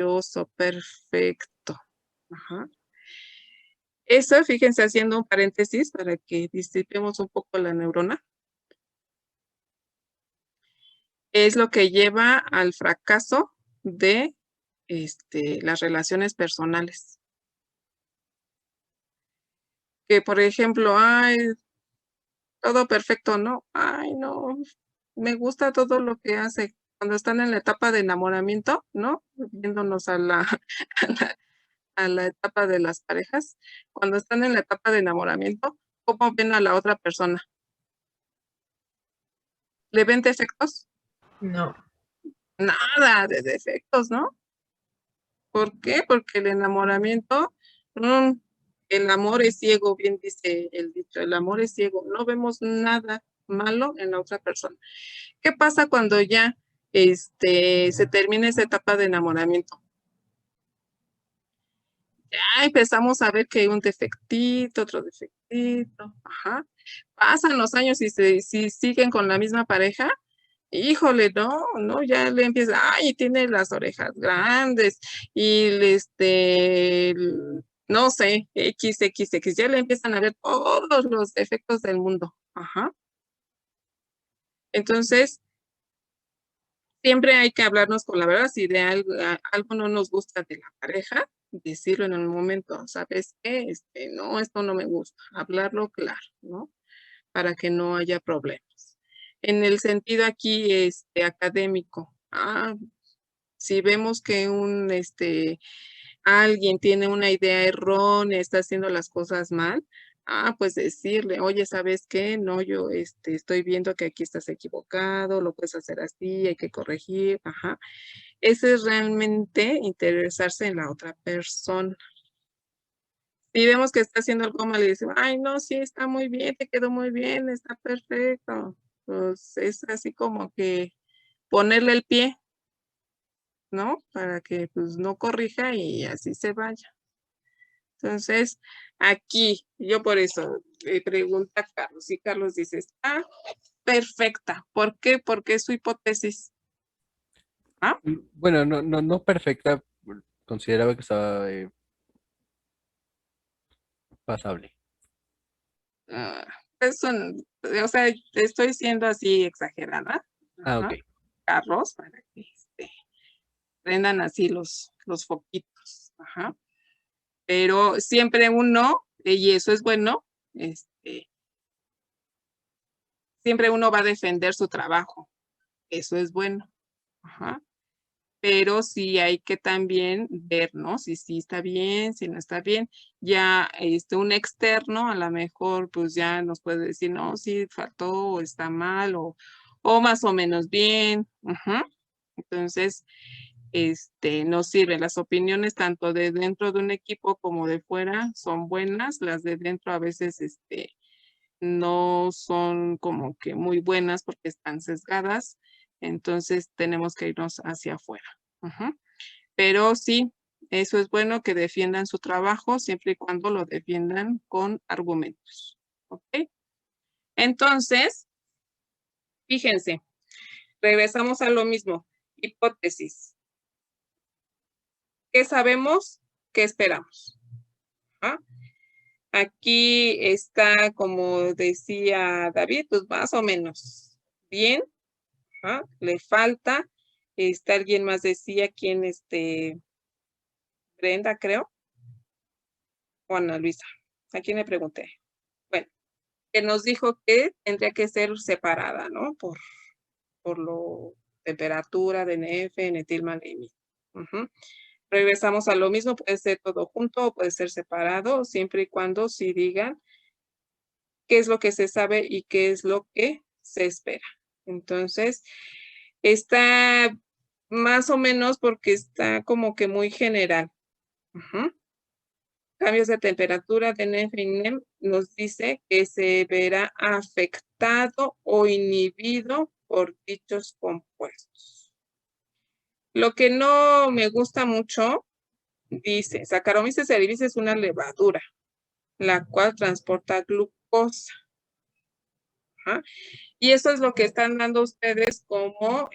maravilloso, perfecto. Ajá. Eso, fíjense, haciendo un paréntesis para que disipemos un poco la neurona, es lo que lleva al fracaso de las relaciones personales. Que, por ejemplo, ay, todo perfecto, ¿no? Ay, no, me gusta todo lo que hace. Cuando están en la etapa de enamoramiento, ¿no? Viéndonos a la, a la etapa de las parejas, cuando están en la etapa de enamoramiento, ¿cómo ven a la otra persona? ¿Le ven defectos? No. Nada de defectos, ¿no? ¿Por qué? Porque el enamoramiento, mm, el amor es ciego, bien dice el dicho, el amor es ciego, no vemos nada malo en la otra persona. ¿Qué pasa cuando ya se termina esa etapa de enamoramiento? Ya empezamos a ver que hay un defectito, otro defectito, ajá. Pasan los años y si siguen con la misma pareja, híjole, no, ya le empieza, ay, tiene las orejas grandes y no sé, XXX, ya le empiezan a ver todos los defectos del mundo, ajá. Entonces, siempre hay que hablarnos con la verdad, si de algo no nos gusta de la pareja, decirlo en el momento, ¿sabes qué? No, esto no me gusta, hablarlo claro, ¿no? Para que no haya problemas. En el sentido aquí, académico, si vemos que alguien tiene una idea errónea, está haciendo las cosas mal, pues decirle, oye, ¿sabes qué? No, yo estoy viendo que aquí estás equivocado, lo puedes hacer así, hay que corregir, ajá. Ese es realmente interesarse en la otra persona. Si vemos que está haciendo algo mal y decimos, ay, no, sí, está muy bien, te quedó muy bien, está perfecto. Pues es así como que ponerle el pie, ¿no? Para que pues no corrija y así se vaya. Entonces, aquí, yo por eso le pregunta a Carlos, y Carlos dice, está perfecta. ¿Por qué? Porque es su hipótesis. ¿Ah? Bueno, no perfecta, consideraba que estaba pasable. Ah, o sea, estoy siendo así exagerada. Ok. Ajá. Carlos, para que prendan así los foquitos. Ajá. Pero siempre uno, y eso es bueno, siempre uno va a defender su trabajo. Eso es bueno. Ajá. Pero sí hay que también ver, ¿no? Si sí está bien, si no está bien. Ya un externo a lo mejor pues ya nos puede decir, no, sí faltó o está mal o más o menos bien. Ajá. Entonces, nos sirven las opiniones tanto de dentro de un equipo como de fuera son buenas. Las de dentro a veces, no son como que muy buenas porque están sesgadas, entonces tenemos que irnos hacia afuera. Ujú. Pero sí, eso es bueno que defiendan su trabajo siempre y cuando lo defiendan con argumentos. ¿Ok? Entonces, fíjense, regresamos a lo mismo. Hipótesis. ¿Qué sabemos? ¿Qué esperamos? ¿Ah? Aquí está, como decía David, pues más o menos bien. ¿Ah? Le falta. Alguien más decía quién, Brenda, creo. O Ana Luisa. ¿A quién le pregunté? Bueno, que nos dijo que tendría que ser separada, ¿no? Por lo temperatura de NF, metilmalina. Regresamos a lo mismo, puede ser todo junto o puede ser separado, siempre y cuando sí digan qué es lo que se sabe y qué es lo que se espera. Entonces, está más o menos porque está como que muy general. Cambios de temperatura de NEF y NEM nos dice que se verá afectado o inhibido por dichos compuestos. Lo que no me gusta mucho, dice, Saccharomyces cerevisiae es una levadura, la cual transporta glucosa. Ajá. Y eso es lo que están dando ustedes como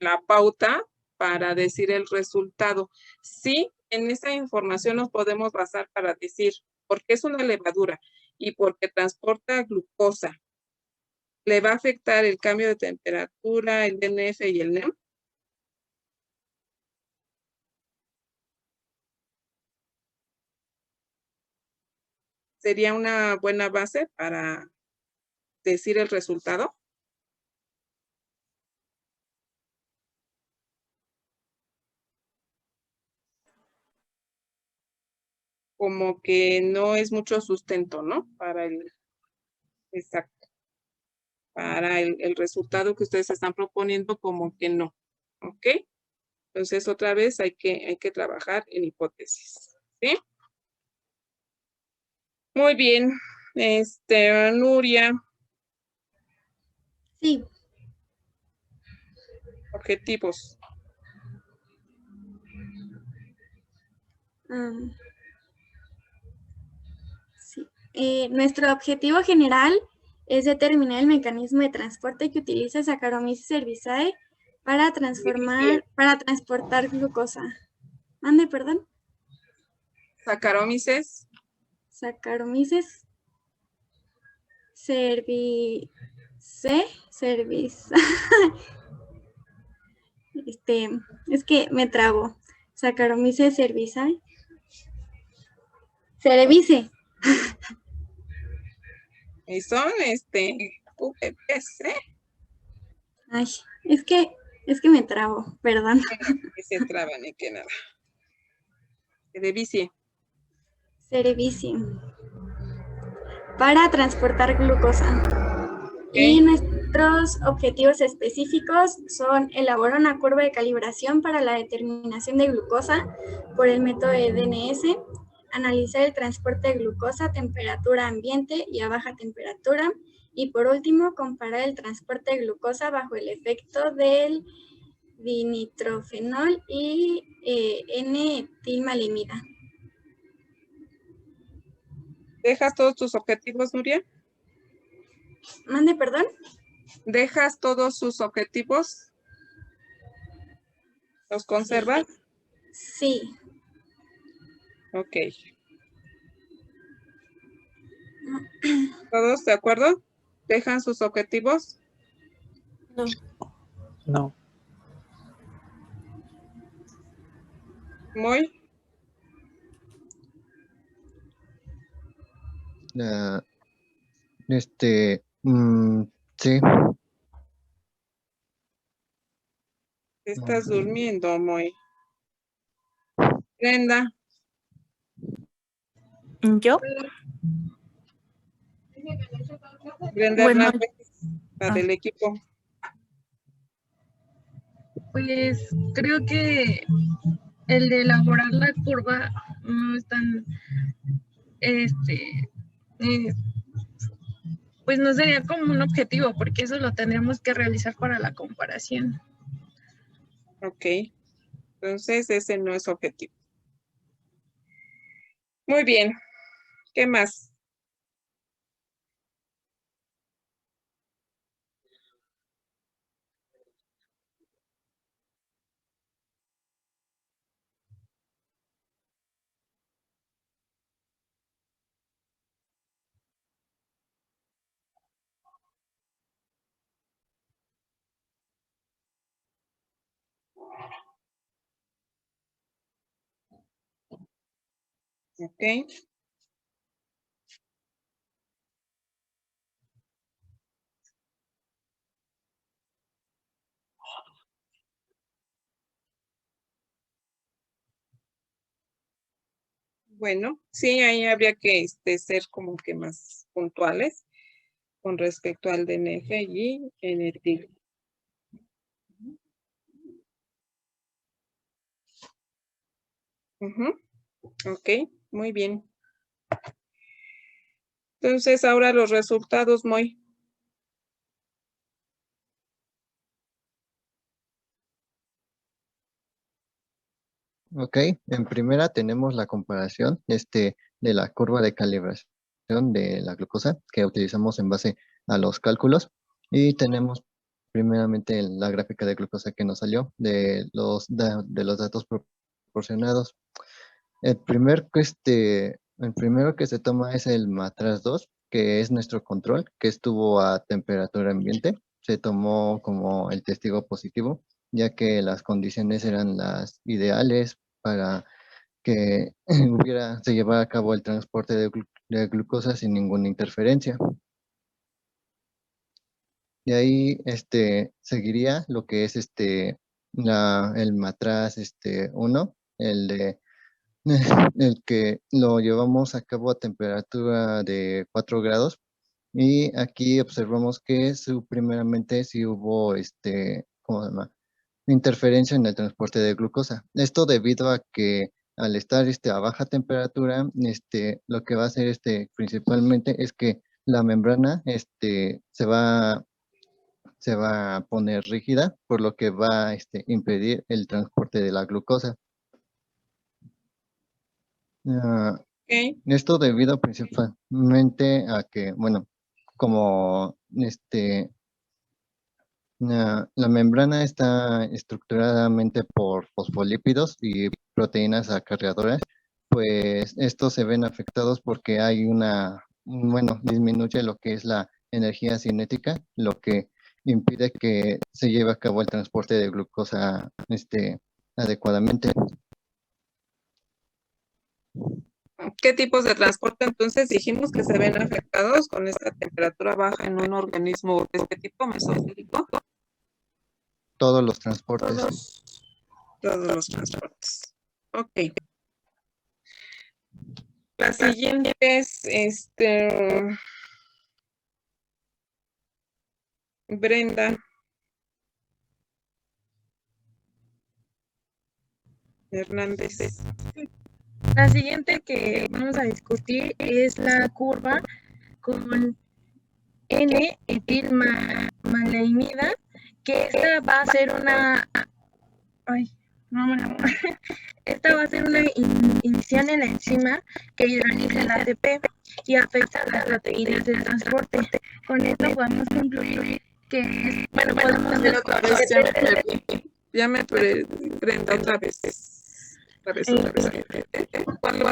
la pauta para decir el resultado. Sí, en esa información nos podemos basar para decir por qué es una levadura y porque transporta glucosa. ¿Le va a afectar el cambio de temperatura, el DNF y el NEM? ¿Sería una buena base para decir el resultado? Como que no es mucho sustento, ¿no? Exacto. Para el resultado que ustedes están proponiendo, como que no. ¿Ok? Entonces, otra vez hay que trabajar en hipótesis. ¿Sí? Muy bien. Nuria, Sí. objetivos. Sí. Nuestro objetivo general es determinar el mecanismo de transporte que utiliza Saccharomyces cerevisiae para transportar glucosa. Mande, perdón. Saccharomyces Saccharomyces cerevisiae. Es que me trabo. Saccharomyces cerevisiae. Cerevisiae. y son UPPC Ay, es que me trabo, perdón. que se traban y que nada. Cerevisiae. Cerevisiae. Para transportar glucosa. Okay. Y nuestros objetivos específicos son elaborar una curva de calibración para la determinación de glucosa por el método de DNS, analizar el transporte de glucosa a temperatura ambiente y a baja temperatura, y por último, comparar el transporte de glucosa bajo el efecto del dinitrofenol y N-etilmalimida. ¿Dejas todos tus objetivos, Nuria? Mande, perdón. ¿Dejas todos sus objetivos? ¿Los conservas? Sí. Ok. ¿Todos de acuerdo? ¿Dejan sus objetivos? No. No. Muy. Sí. Estás durmiendo, Muy. Brenda. ¿Yo? Brenda Bueno, Hernández, la del equipo. Pues creo que el de elaborar la curva no es tan, pues no sería como un objetivo, porque eso lo tendríamos que realizar para la comparación. Ok. Entonces, ese no es objetivo. Muy bien. ¿Qué más? Ok. Bueno, sí, ahí habría que ser como que más puntuales con respecto al DNF y NT. Ok, muy bien. Entonces, ahora los resultados, Muy. Ok, en primera tenemos la comparación de la curva de calibración de la glucosa que utilizamos en base a los cálculos y tenemos primeramente la gráfica de glucosa que nos salió de de los datos proporcionados. El primero que se toma es el matraz 2, que es nuestro control, que estuvo a temperatura ambiente. Se tomó como el testigo positivo, ya que las condiciones eran las ideales para que se llevara a cabo el transporte de glucosa sin ninguna interferencia. Y ahí seguiría lo que es el matraz 1, el que lo llevamos a cabo a temperatura de 4 grados. Y aquí observamos que primeramente sí hubo ¿cómo se llama? Interferencia en el transporte de glucosa. Esto debido a que al estar a baja temperatura, lo que va a hacer principalmente es que la membrana se va a poner rígida, por lo que va a impedir el transporte de la glucosa. Ok. Esto debido principalmente a que, bueno, como la membrana está estructuradamente por fosfolípidos y proteínas acarreadoras, pues estos se ven afectados porque hay disminuye lo que es la energía cinética, lo que impide que se lleve a cabo el transporte de glucosa adecuadamente. ¿Qué tipos de transporte entonces dijimos que se ven afectados con esta temperatura baja en un organismo de este tipo mesofílico? Todos los transportes. Todos los transportes. Ok. La siguiente es Brenda Hernández. La siguiente que vamos a discutir es la curva con N-etilmaleimida, que esta va a ser una... Ay, no me lo... Esta va a ser una inhibición en la enzima que hidroliza el ATP y afecta a las proteínas del transporte. Con esto podemos concluir que es... Bueno, podemos ver Otra vez, ya me perdí, Brenda, otra vez. ¿Cuál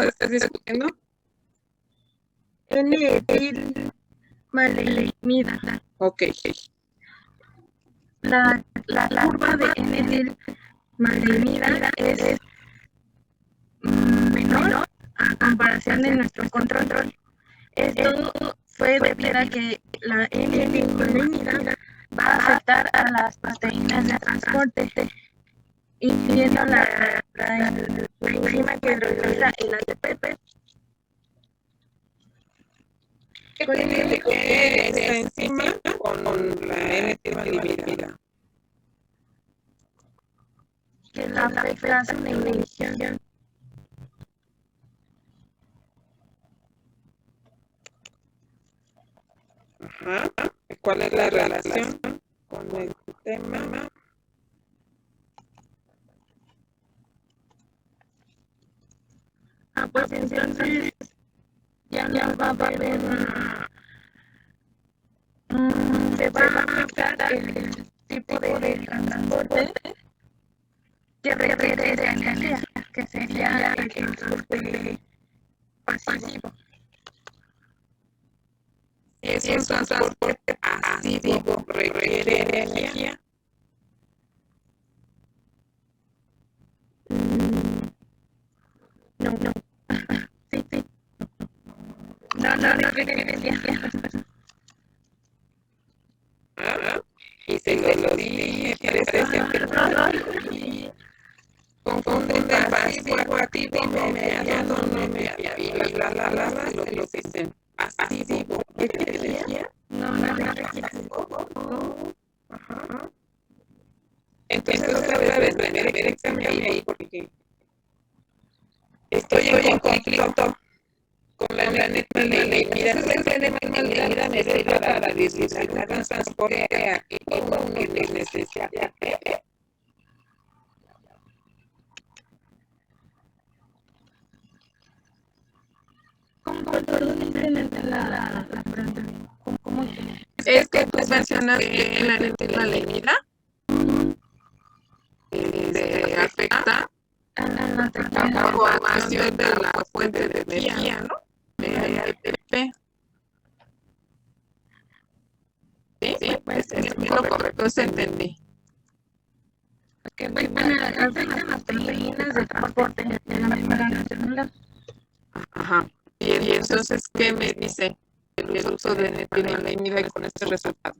estás discutiendo? N-etilmaleimida. Ok. La curva de N-etilmaleimida es menor a comparación de nuestro control. Esto fue debido a que la N-etilmaleimida va a afectar a las proteínas de transporte, impidiendo la enzima que hidroliza el ATP. ¿Qué tiene que ver esta enzima con la N-etilmaleimida? Que la afecta a su inhibición. Ajá. ¿Cuál es la relación con el tema? Pues entonces ya no va a haber se va a afectar el tipo de transporte que requiere esa energía, que sería el transporte pasivo. Si es un transporte pasivo, requiere energía. No. Sí. No requiere energía. Y se lo dije, parece que confunden pasivo, activo, no mediado, se lo dicen pasivo, ¿requiere energía? No requiere. Ajá. Entonces otra vez, explícame ahí, porque estoy en conflicto con la N-etilmaleimida. Entonces la N-etilmaleimida me sirve para disminuir un transporte activo que necesita ATP. Es que que tú mencionas que la N-timalenida afecta la formación de la fuente de energía, ¿no? De ATP. Sí, es lo correcto, eso entendí. Que afectan las proteínas de transporte de la membrana celular. Ajá. Y entonces, ¿qué me dice el uso de N-timalenida con este resultado?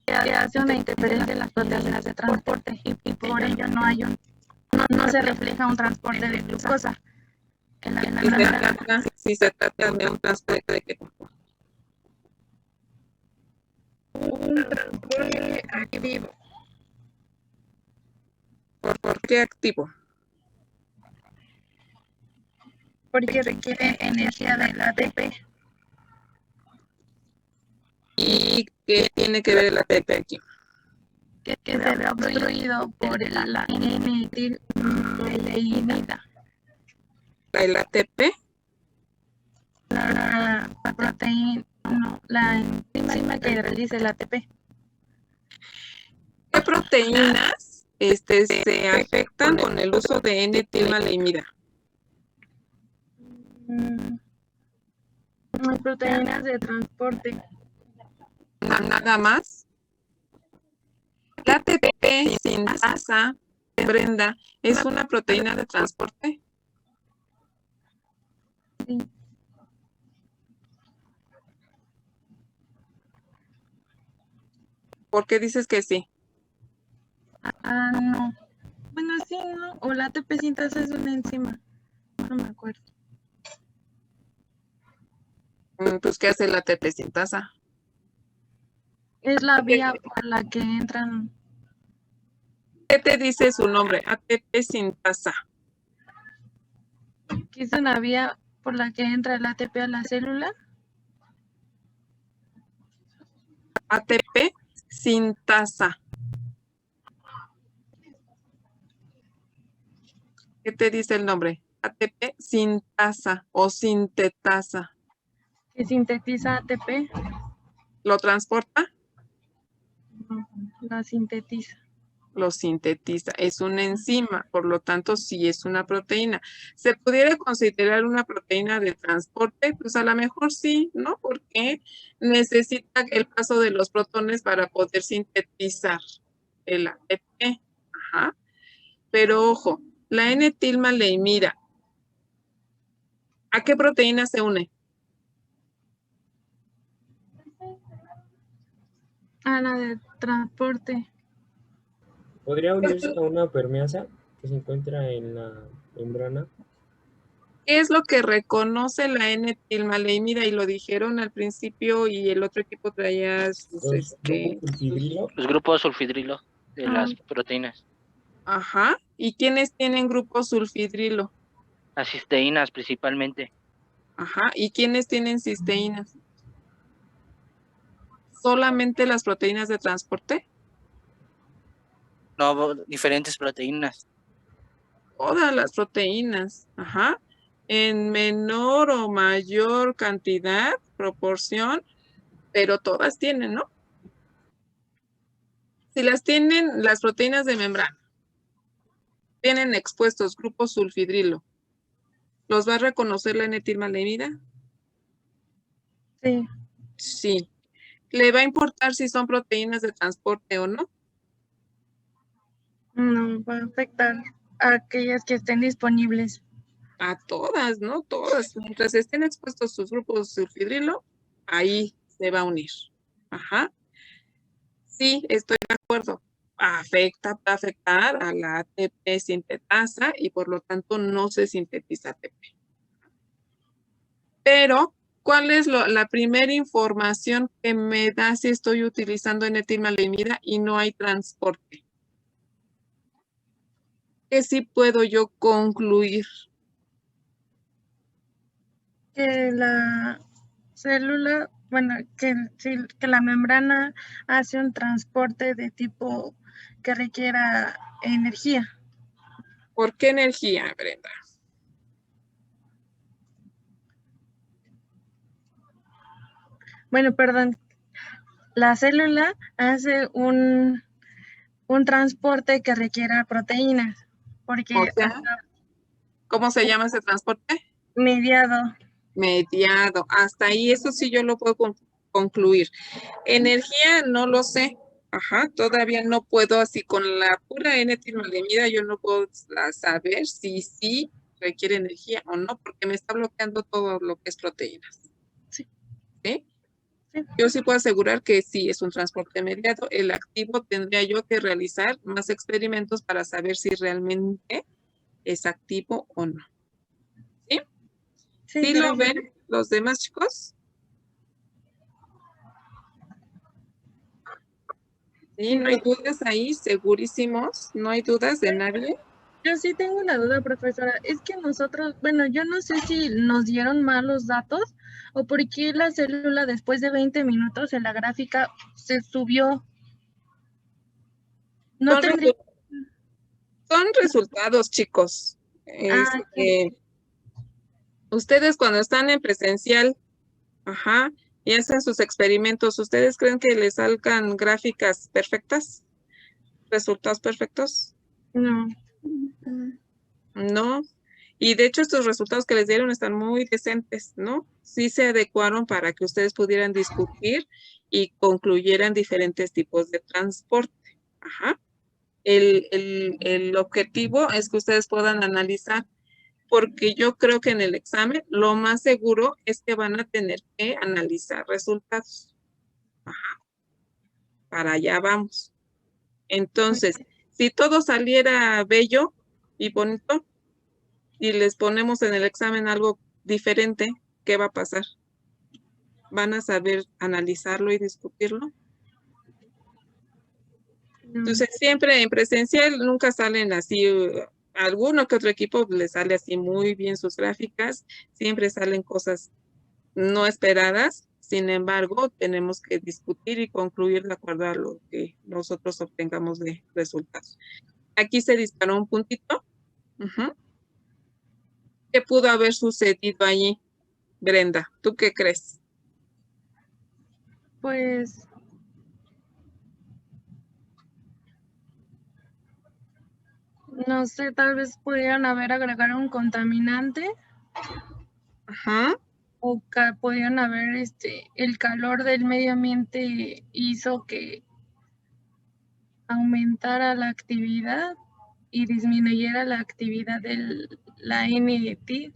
Que hace una interferencia en las proteínas de transporte y por ello no se refleja un transporte de glucosa en la membrana. Si se trata de un transporte de qué tipo. Un transporte activo. ¿Por qué activo? Porque requiere energía del ATP. ¿Y qué tiene que ver el ATP aquí? Que se ve obstruido por la N-timalenida. ¿El ATP? La proteína, no, la enzima que realiza el ATP. ¿Qué proteínas se afectan con el uso de N-timalenida? Las proteínas de transporte. Nada más. La ATP sintasa, Brenda, ¿es una proteína de transporte? Sí. ¿Por qué dices que sí? No. Bueno, sí, ¿no? O la ATP sintasa es una enzima. No me acuerdo. Pues, ¿qué hace la ATP sintasa? Es la vía por la que entran. ¿Qué te dice su nombre? ATP sintasa. Que es una vía por la que entra el ATP a la célula. ATP sintasa. ¿Qué te dice el nombre? ATP sintasa o sintetasa. Que sintetiza ATP. ¿Lo transporta? No, la sintetiza. Lo sintetiza. Es una enzima, por lo tanto, sí es una proteína. ¿Se pudiera considerar una proteína de transporte? Pues a lo mejor sí, ¿no? Porque necesita el paso de los protones para poder sintetizar el ATP. Ajá. Pero ojo, la N-timalenida, ¿a qué proteína se une? A la de transporte. ¿Podría unirse a una permeasa que se encuentra en la membrana? ¿Qué es lo que reconoce la N-timalenida? Y lo dijeron al principio y el otro equipo traía sus, Los grupos sulfidrilo. Los grupos sulfidrilo de las proteínas. Ajá. ¿Y quiénes tienen grupo sulfidrilo? Las cisteínas principalmente. Ajá. ¿Y quiénes tienen cisteínas? ¿Solamente las proteínas de transporte? No, diferentes proteínas. Todas las proteínas. Ajá. En menor o mayor cantidad, proporción, pero todas tienen, ¿no? Si las tienen las proteínas de membrana, tienen expuestos grupos sulfidrilo, ¿los va a reconocer la N-timalenida? Sí. Sí. ¿Le va a importar si son proteínas de transporte o no? No, va a afectar a aquellas que estén disponibles. A todas, ¿no? Todas. Mientras estén expuestos sus grupos sulfidrilo, ahí se va a unir. Ajá. Sí, estoy de acuerdo. Va a afectar a la ATP sintetasa y por lo tanto no se sintetiza ATP. Pero, ¿cuál es la primera información que me da si estoy utilizando N-timalenida y no hay transporte? ¿Qué sí puedo yo concluir? Que la célula, bueno, que la membrana hace un transporte de tipo que requiera energía. ¿Por qué energía, Brenda? Bueno, perdón, la célula hace un transporte que requiera proteínas, porque O sea, hasta ¿cómo se llama ese transporte? mediado. Mediado. Hasta ahí, eso sí yo lo puedo concluir. Energía, no lo sé. Ajá, todavía no puedo, así con la pura N-tilmalemida, yo no puedo saber si sí requiere energía o no, porque me está bloqueando todo lo que es proteínas. Sí. ¿Sí? Sí. Yo sí puedo asegurar que sí es un transporte mediado. El activo tendría yo que realizar más experimentos para saber si realmente es activo o no. ¿Sí? Sí, ¿Sí lo ven los demás chicos? Sí, no hay dudas ahí, segurísimos. No hay dudas de nadie. Yo sí tengo una duda, profesora. Es que nosotros, bueno, yo no sé si nos dieron mal los datos o por qué la célula después de 20 minutos en la gráfica se subió. No Son, tendría... son resultados, chicos. sí. Ustedes cuando están en presencial, ajá, y hacen sus experimentos, ¿ustedes creen que les salgan gráficas perfectas? ¿Resultados perfectos? No. No. Y de hecho estos resultados que les dieron están muy decentes, ¿no? Sí se adecuaron para que ustedes pudieran discutir y concluyeran diferentes tipos de transporte. Ajá. El objetivo es que ustedes puedan analizar, porque yo creo que en el examen lo más seguro es que van a tener que analizar resultados. Ajá. Para allá vamos. Entonces, si todo saliera bello y bonito y les ponemos en el examen algo diferente, ¿qué va a pasar? ¿Van a saber analizarlo y discutirlo? Entonces, siempre en presencial nunca salen así, alguno que otro equipo les sale así muy bien sus gráficas, siempre salen cosas no esperadas, sin embargo, tenemos que discutir y concluir de acuerdo a lo que nosotros obtengamos de resultados. Aquí se disparó un puntito. ¿Qué pudo haber sucedido allí, Brenda? ¿Tú qué crees? Pues no sé, tal vez pudieran haber agregado un contaminante. Ajá. O pudieran haber, el calor del medio ambiente hizo que aumentara la actividad y disminuyera la actividad de la NET.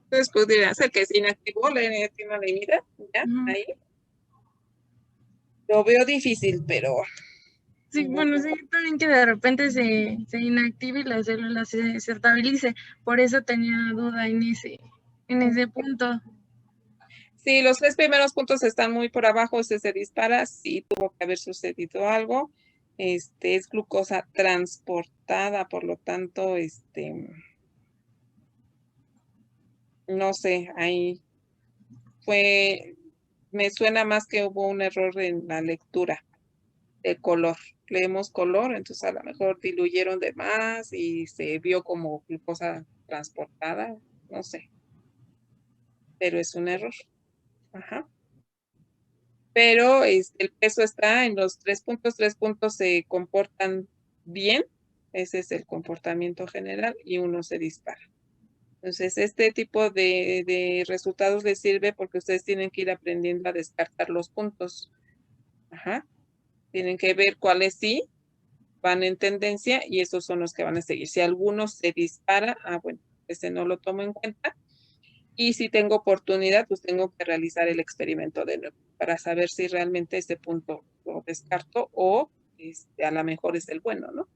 Entonces podría ser que se inactivó la N-tilmalemida, ¿ya? Ahí. Lo veo difícil, pero... Sí, bueno, sí, también que de repente se inactive y la célula se estabilice. Por eso tenía duda en ese punto. Sí, los 3 primeros puntos están muy por abajo, se dispara, sí tuvo que haber sucedido algo. Es glucosa transportada, por lo tanto, no sé, ahí me suena más que hubo un error en la lectura de color. Leemos color, entonces a lo mejor diluyeron de más y se vio como glucosa transportada, no sé. Pero es un error. Ajá. Pero el peso está en los 3 puntos se comportan bien, ese es el comportamiento general y uno se dispara. Entonces, este tipo de resultados les sirve porque ustedes tienen que ir aprendiendo a descartar los puntos. Ajá. Tienen que ver cuáles sí van en tendencia y esos son los que van a seguir. Si alguno se dispara, bueno, ese no lo tomo en cuenta. Y si tengo oportunidad, pues tengo que realizar el experimento de nuevo para saber si realmente ese punto lo descarto o a lo mejor es el bueno, ¿no?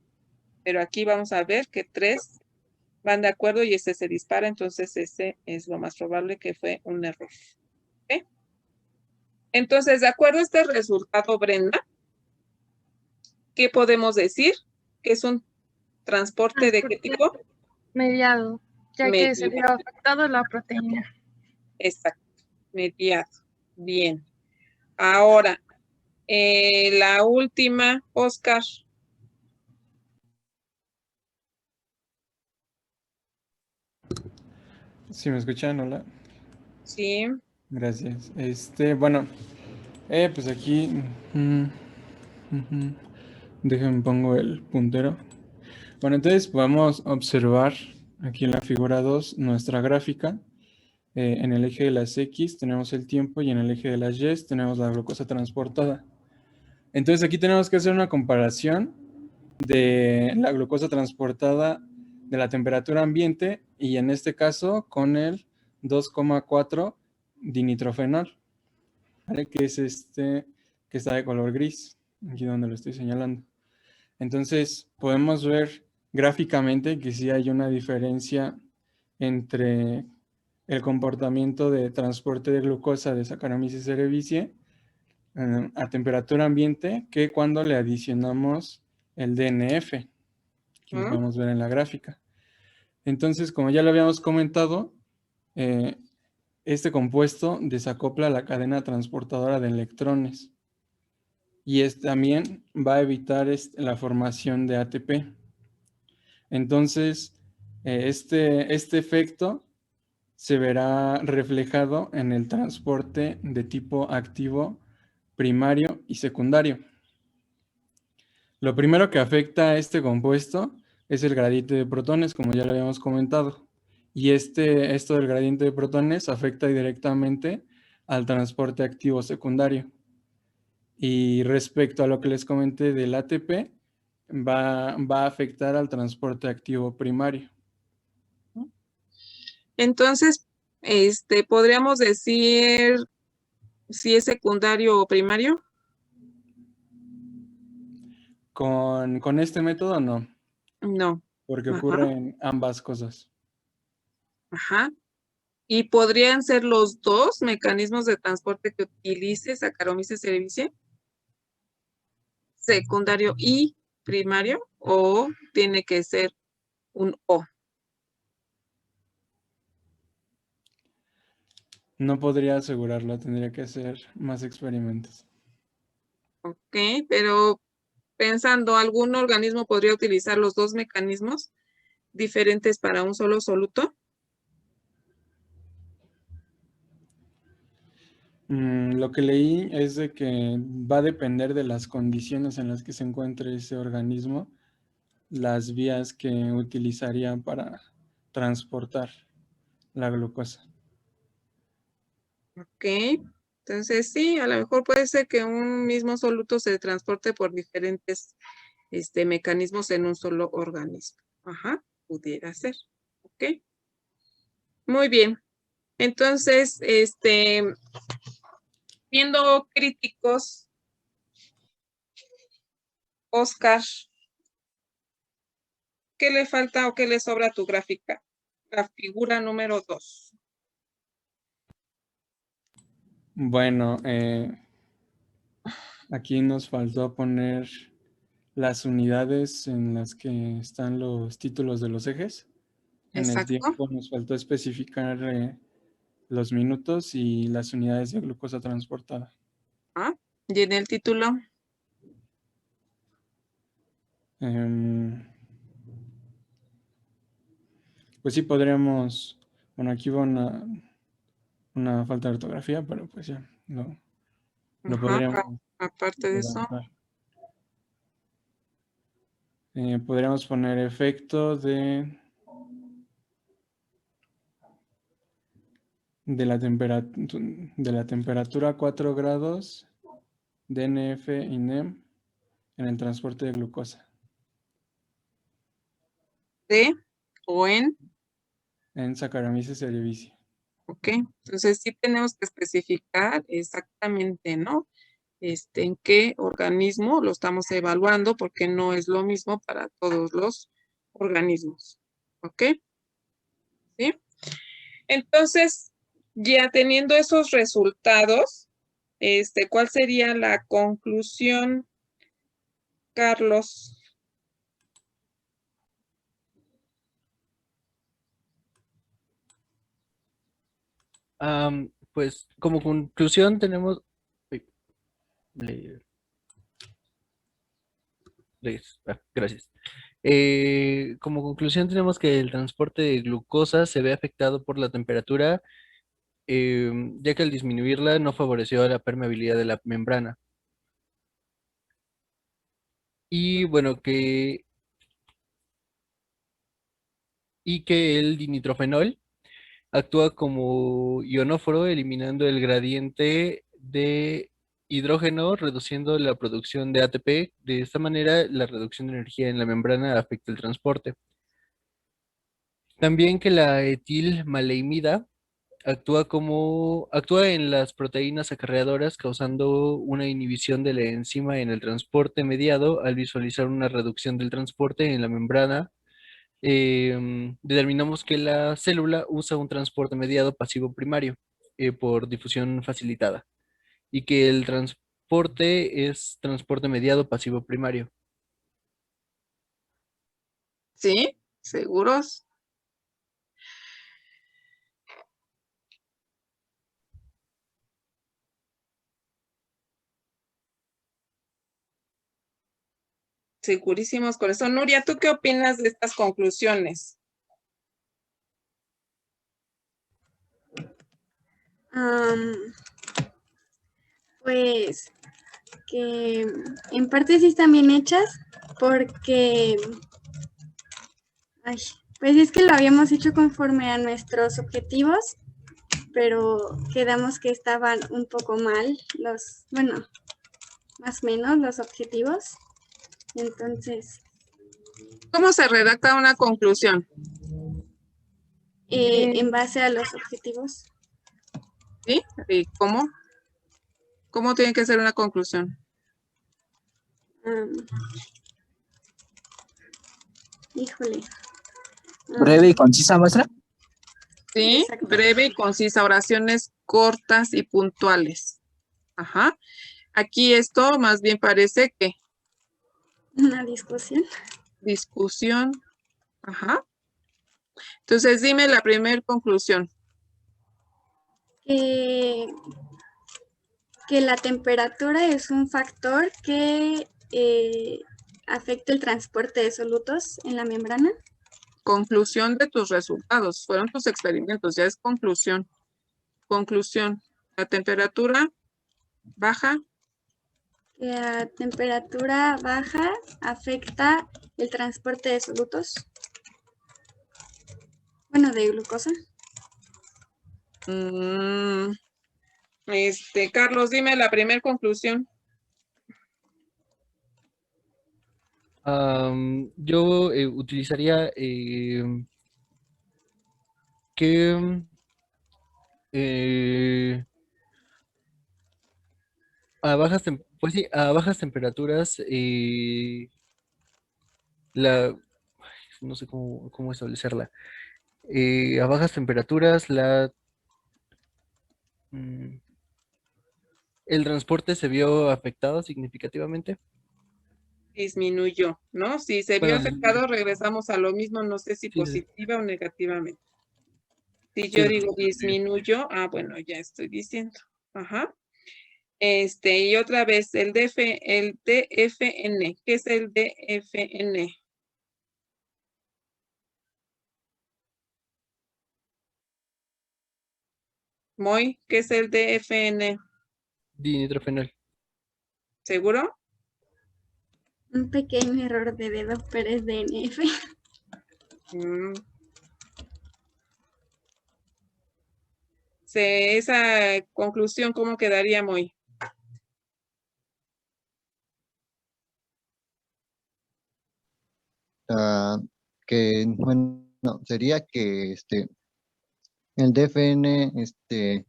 Pero aquí vamos a ver que 3 van de acuerdo y ese se dispara, entonces ese es lo más probable que fue un error. ¿Okay? Entonces, de acuerdo a este resultado, Brenda, ¿qué podemos decir? ¿Que es un transporte de qué tipo? Mediado, ya que se vio afectado la proteína. Exacto, mediado. Bien. Ahora, la última, Oscar. ¿Sí me escuchan? Hola. Sí. Gracias. Bueno, pues aquí, déjenme pongo el puntero. Bueno, entonces podemos observar aquí en la figura 2 nuestra gráfica. En el eje de las X tenemos el tiempo y en el eje de las Y tenemos la glucosa transportada. Entonces aquí tenemos que hacer una comparación de la glucosa transportada de la temperatura ambiente y en este caso con el 2,4 dinitrofenol, ¿vale? Que es que está de color gris, aquí donde lo estoy señalando. Entonces podemos ver gráficamente que sí hay una diferencia entre el comportamiento de transporte de glucosa de Saccharomyces cerevisiae a temperatura ambiente que cuando le adicionamos el DNF. Aquí lo podemos ver en la gráfica. Entonces, como ya lo habíamos comentado, este compuesto desacopla la cadena transportadora de electrones y también va a evitar la formación de ATP. Entonces, este efecto se verá reflejado en el transporte de tipo activo primario y secundario. Lo primero que afecta a este compuesto es el gradiente de protones, como ya lo habíamos comentado. Y esto del gradiente de protones afecta directamente al transporte activo secundario. Y respecto a lo que les comenté del ATP, va a afectar al transporte activo primario. Entonces, podríamos decir si es secundario o primario. Con este método no. No. Porque ocurren ambas cosas. Ajá. ¿Y podrían ser los dos mecanismos de transporte que utilice Saccharomyces cerevisiae? ¿Secundario y primario? ¿O tiene que ser un O? No podría asegurarlo, tendría que hacer más experimentos. Ok, pero pensando, ¿algún organismo podría utilizar los dos mecanismos diferentes para un solo soluto? Lo que leí es de que va a depender de las condiciones en las que se encuentre ese organismo, las vías que utilizaría para transportar la glucosa. Ok, entonces sí, a lo mejor puede ser que un mismo soluto se transporte por diferentes mecanismos en un solo organismo. Ajá, pudiera ser. Ok. Muy bien. Entonces, siendo críticos, Oscar, ¿qué le falta o qué le sobra a tu gráfica? La figura número 2. Bueno, aquí nos faltó poner las unidades en las que están los títulos de los ejes. En el Exacto. tiempo nos faltó especificar los minutos y las unidades de glucosa transportada. ¿Y en el título? Pues sí, podríamos, bueno, aquí va una falta de ortografía, pero pues ya, lo podríamos aparte de eso. Podríamos poner efecto de la temperatura 4 grados DNF y NEM en el transporte de glucosa. ¿De o en? En Saccharomyces cerevisiae. Ok, entonces sí tenemos que especificar exactamente, ¿no? En qué organismo lo estamos evaluando, porque no es lo mismo para todos los organismos. ¿Ok? ¿Sí? Entonces, ya teniendo esos resultados, ¿cuál sería la conclusión, Carlos? Pues como conclusión tenemos... Gracias. Como conclusión tenemos que el transporte de glucosa se ve afectado por la temperatura ya que al disminuirla no favoreció la permeabilidad de la membrana. Y bueno, que el dinitrofenol actúa como ionóforo, eliminando el gradiente de hidrógeno, reduciendo la producción de ATP. De esta manera, la reducción de energía en la membrana afecta el transporte. También que la etilmaleimida actúa en las proteínas acarreadoras, causando una inhibición de la enzima en el transporte mediado. Al visualizar una reducción del transporte en la membrana, determinamos que la célula usa un transporte mediado pasivo primario por difusión facilitada, y que el transporte es transporte mediado pasivo primario. ¿Sí? ¿Seguros? Segurísimos con eso. Nuria, ¿tú qué opinas de estas conclusiones? Pues que en parte sí están bien hechas porque, pues es que lo habíamos hecho conforme a nuestros objetivos, pero quedamos que estaban un poco mal bueno, más o menos los objetivos. Entonces, ¿Cómo se redacta una conclusión? en base a los objetivos. ¿Sí? ¿Y cómo? ¿Cómo tiene que ser una conclusión? Híjole. Breve y concisa, maestra. Sí, Exacto. breve y concisa, oraciones cortas y puntuales. Ajá. Aquí esto más bien parece que Una discusión. discusión. Ajá. Entonces, dime la primera conclusión. Que la temperatura es un factor que afecta el transporte de solutos en la membrana. Conclusión de tus resultados. Fueron tus experimentos, ya es conclusión. Conclusión. La temperatura baja. La temperatura baja afecta el transporte de solutos. Bueno, de glucosa. Carlos, dime la primera conclusión. Yo utilizaría que a bajas, pues sí, a bajas temperaturas, no sé cómo establecerla. A bajas temperaturas, el transporte se vio afectado significativamente. Disminuyó, ¿no? Si se vio Bueno, afectado, regresamos a lo mismo, no sé si sí, positiva o negativamente. Si sí, yo digo disminuyó, bueno, ya estoy diciendo. Ajá. Y otra vez, el DFN. ¿Qué es el DFN? Moy, ¿qué es el DFN? dinitrofenol. ¿Seguro? Un pequeño error de dedo, pero es DNF. Esa conclusión, ¿cómo quedaría, Moy? Que, bueno, sería que el DFN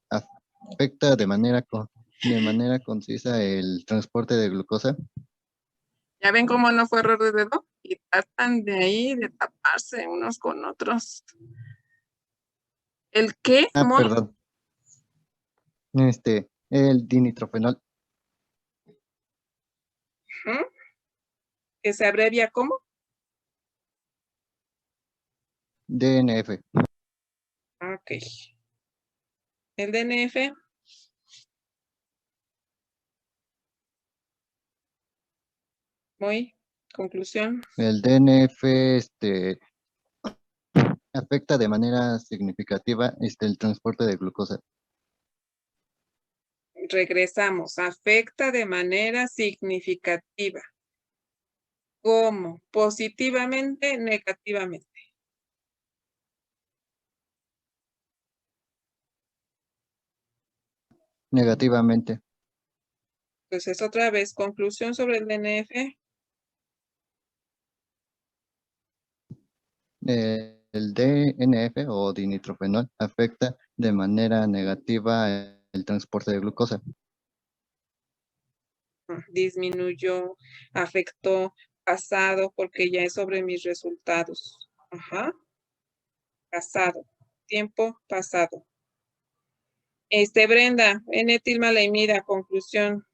afecta de manera concisa el transporte de glucosa. ¿Ya ven cómo no fue error de dedo? Y tratan de ahí de taparse unos con otros. ¿El qué, Moy? Perdón. El dinitrofenol. ¿Que se abrevia cómo? DNF. Ok. El DNF. Muy, conclusión. El DNF afecta de manera significativa el transporte de glucosa. regresamos, afecta de manera significativa. ¿Cómo? Positivamente, negativamente. Negativamente. Entonces, otra vez, conclusión sobre el DNF. El DNF o dinitrofenol afecta de manera negativa el transporte de glucosa. Disminuyó, afectó, pasado, porque ya es sobre mis resultados. Ajá. Pasado, tiempo pasado. Brenda, N-etilmaleimida, conclusión.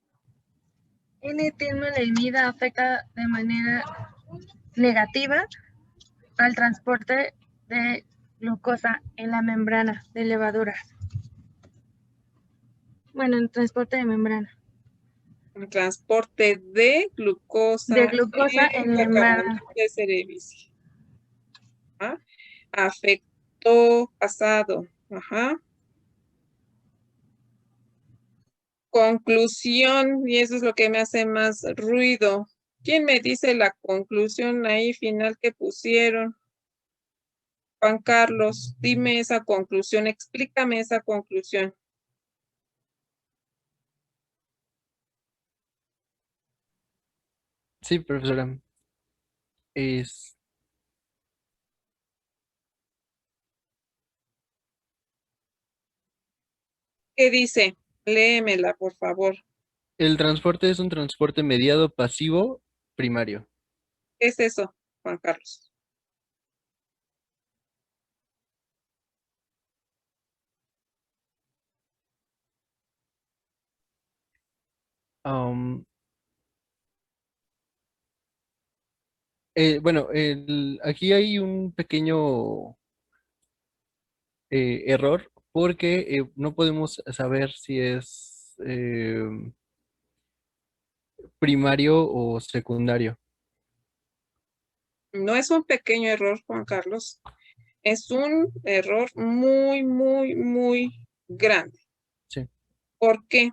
N-etilmaleimida afecta de manera negativa al transporte de glucosa en la membrana de levaduras. Bueno, en transporte de membrana. El transporte de glucosa, En membrana. de cerevisiae. ¿Ah? Afectó pasado. Ajá. Conclusión, y eso es lo que me hace más ruido. ¿Quién me dice la conclusión ahí final que pusieron? Juan Carlos, dime esa conclusión, explícame esa conclusión. Sí, profesora. Es ¿Qué dice? Léemela, por favor. el transporte es un transporte mediado pasivo primario. ¿Qué es eso, Juan Carlos? Am, bueno, aquí hay un pequeño error porque no podemos saber si es primario o secundario. No es un pequeño error, Juan Carlos. Es un error muy, muy, muy grande. Sí. ¿Por qué?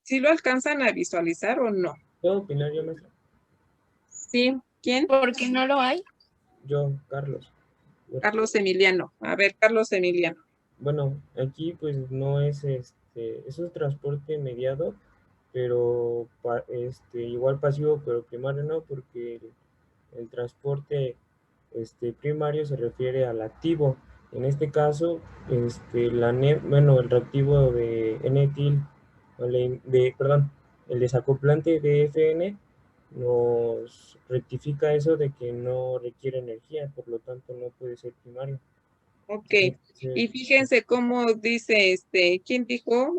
¿Sí lo alcanzan a visualizar o no? ¿Puedo opinar yo, maestra? Sí. ¿Quién? Porque no lo hay. Yo, Carlos. Carlos Emiliano. A ver, Carlos Emiliano. Bueno, aquí pues no es es un transporte mediado, pero igual pasivo, pero primario no, porque el transporte primario se refiere al activo. En este caso, el reactivo de N-etil, el desacoplante de FN nos rectifica eso de que no requiere energía, por lo tanto no puede ser primario. Ok, Entonces, y fíjense cómo dice, ¿quién dijo?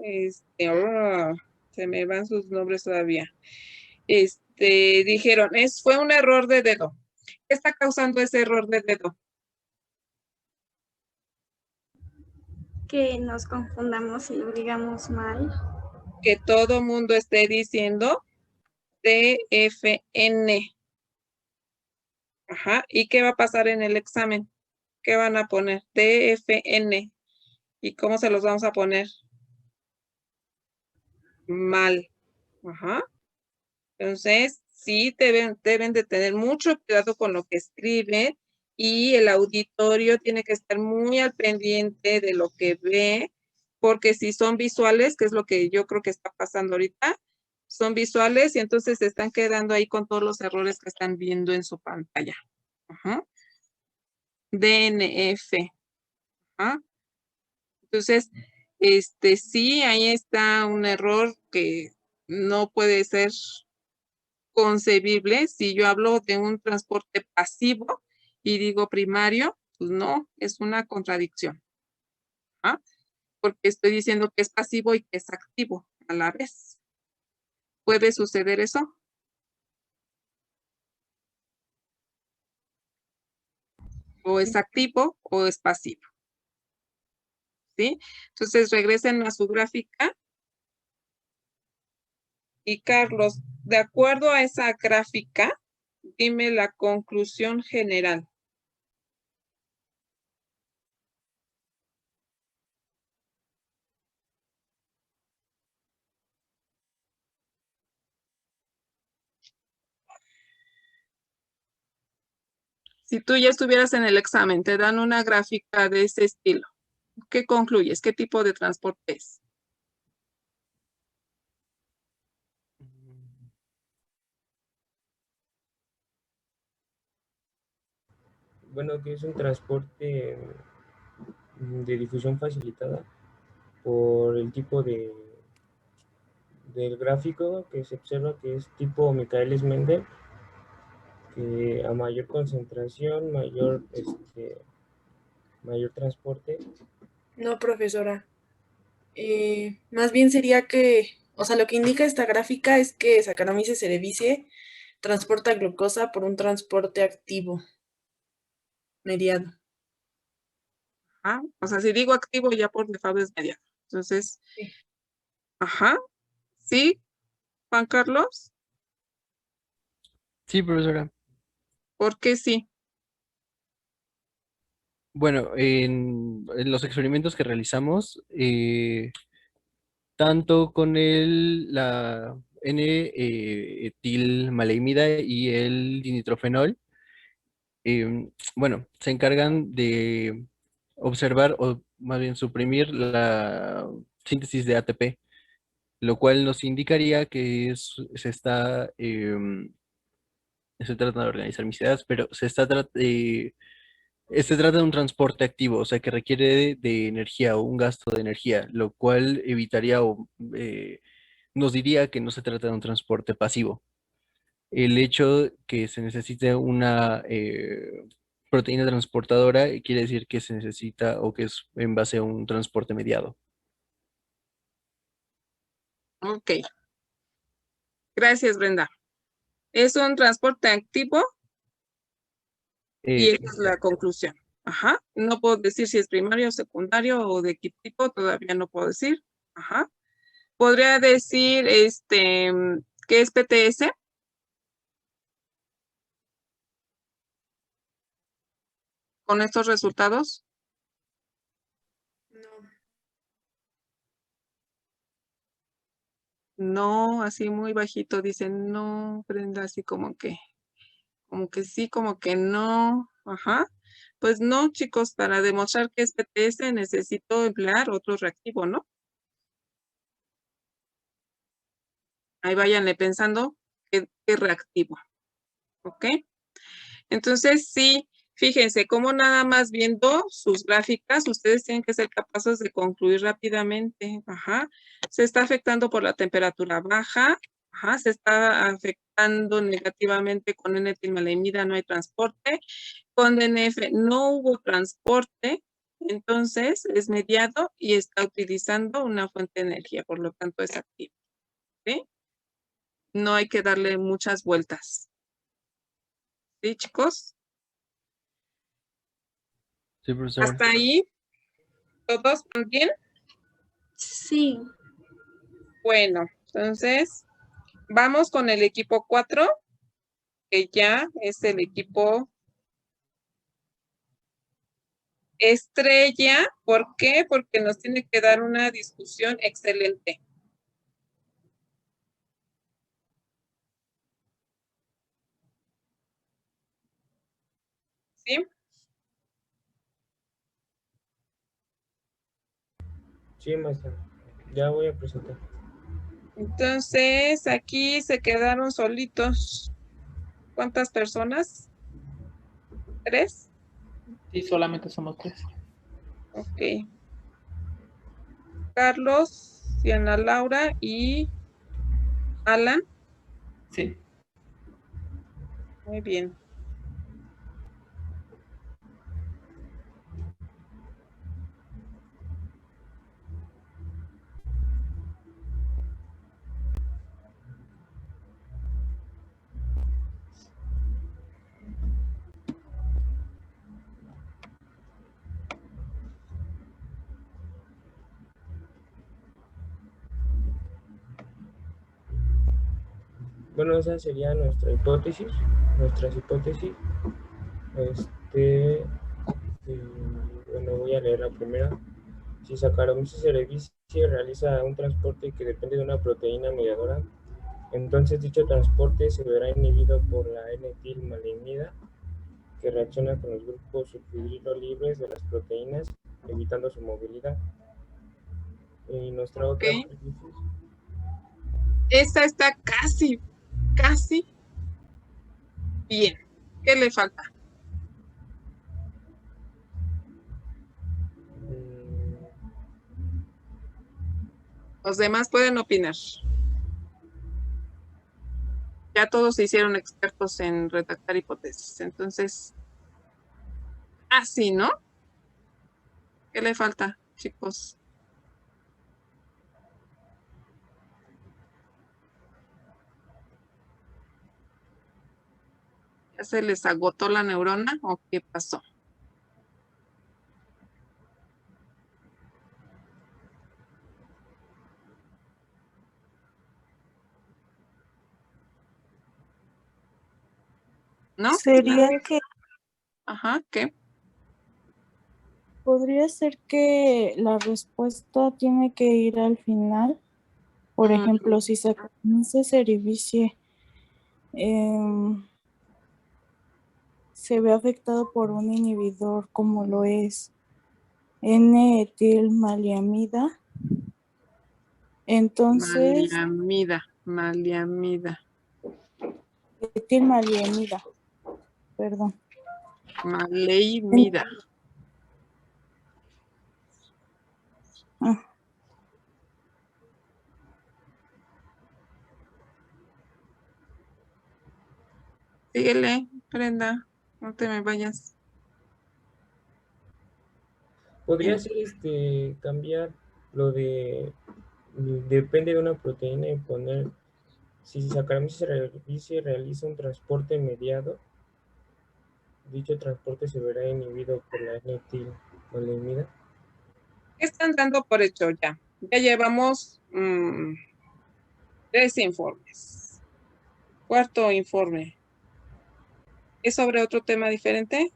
Se me van sus nombres todavía. Dijeron, fue un error de dedo. ¿Qué está causando ese error de dedo? Que nos confundamos y lo digamos mal. Que todo mundo esté diciendo TFN. Ajá, ¿y qué va a pasar en el examen? ¿Qué van a poner? TFN. ¿Y cómo se los vamos a poner? Mal. Ajá. Entonces, sí deben de tener mucho cuidado con lo que escriben y el auditorio tiene que estar muy al pendiente de lo que ve, porque si son visuales, que es lo que yo creo que está pasando ahorita, son visuales y entonces se están quedando ahí con todos los errores que están viendo en su pantalla. Ajá. DNF. Ajá. Entonces, sí, ahí está un error que no puede ser concebible. Si yo hablo de un transporte pasivo y digo primario, pues no, es una contradicción. ¿Ah? Porque estoy diciendo que es pasivo y que es activo a la vez. ¿Puede suceder eso? O es activo o es pasivo. ¿Sí? Entonces regresen a su gráfica. Y Carlos, de acuerdo a esa gráfica, dime la conclusión general. Si tú ya estuvieras en el examen, te dan una gráfica de ese estilo, ¿qué concluyes? ¿Qué tipo de transporte es? Bueno, que es un transporte de difusión facilitada por el tipo del gráfico que se observa, que es tipo Michaelis-Mendel, que a mayor concentración, mayor transporte. No, profesora. Más bien sería que, o sea, lo que indica esta gráfica es que Saccharomyces cerevisiae transporta glucosa por un transporte activo mediado. O sea, si digo activo, ya por default es mediado. Entonces, Sí. Ajá, ¿sí, Juan Carlos? Sí, profesora. ¿Por qué sí? Bueno, en los experimentos que realizamos, tanto con la N-etilmaleimida y el dinitrofenol, bueno, se encargan de observar o más bien suprimir la síntesis de ATP, lo cual nos indicaría que estoy tratando de organizar mis ideas, pero se trata de un transporte activo, o sea, que requiere de energía o un gasto de energía, lo cual evitaría o nos diría que no se trata de un transporte pasivo. El hecho que se necesite una proteína transportadora quiere decir que se necesita o que es en base a un transporte mediado. Ok. Gracias, Brenda. Es un transporte activo y esa es la conclusión. Ajá. No puedo decir si es primario, secundario o de qué tipo, todavía no puedo decir. Ajá. Podría decir, ¿qué es PTS? Con estos resultados. No, así muy bajito, dicen no, Brenda, así como que sí, como que no. Ajá. Pues no, chicos, para demostrar que es PTS necesito emplear otro reactivo, ¿no? Ahí váyanle pensando qué reactivo. ¿Ok? Entonces, sí, fíjense, cómo nada más viendo sus gráficas, ustedes tienen que ser capaces de concluir rápidamente. Ajá. Se está afectando por la temperatura baja. Ajá. Se está afectando negativamente con N-etilmaleimida, no hay transporte. Con DNF no hubo transporte, entonces es mediado y está utilizando una fuente de energía, por lo tanto es activo. ¿Sí? No hay que darle muchas vueltas. ¿Sí, chicos? Sí, profesor. ¿Hasta ahí? ¿Todos van bien? Sí. Bueno, entonces vamos con el equipo 4, que ya es el equipo estrella. ¿Por qué? Porque nos tiene que dar una discusión excelente. ¿Sí? Sí, maestra. Ya voy a presentar. Entonces, aquí se quedaron solitos. ¿Cuántas personas? ¿3? Sí, solamente somos 3. Ok. Carlos, Diana Laura y Alan. Sí. Muy bien. Bueno, esa sería nuestras hipótesis. Bueno, voy a leer la primera. Si Saccharomyces cerevisiae realiza un transporte que depende de una proteína mediadora, entonces dicho transporte se verá inhibido por la N-etilmaleimida, que reacciona con los grupos sulfidrilo libres de las proteínas, evitando su movilidad. Y nuestra otra Ok. predicción. Esta está casi bien. ¿Qué le falta? Los demás pueden opinar. Ya todos se hicieron expertos en redactar hipótesis. Entonces, así, ¿no? ¿Qué le falta, chicos? ¿Ya se les agotó la neurona o qué pasó? ¿No? Sería que Ajá, ¿qué? podría ser que la respuesta tiene que ir al final. Por ejemplo, si Saccharomyces cerevisiae se ve afectado por un inhibidor como lo es N-etilmaliamida, entonces Maliamida. etilmaliamida, perdón. Maleimida. Síguele, Brenda, no te me vayas. Podría ser cambiar lo de depende de una proteína y poner si Saccharomyces cerevisiae realiza un transporte mediado, dicho transporte se verá inhibido por la N-etilmaliamida. ¿Qué están dando por hecho ya? Ya llevamos 3 informes. Cuarto informe. ¿Es sobre otro tema diferente?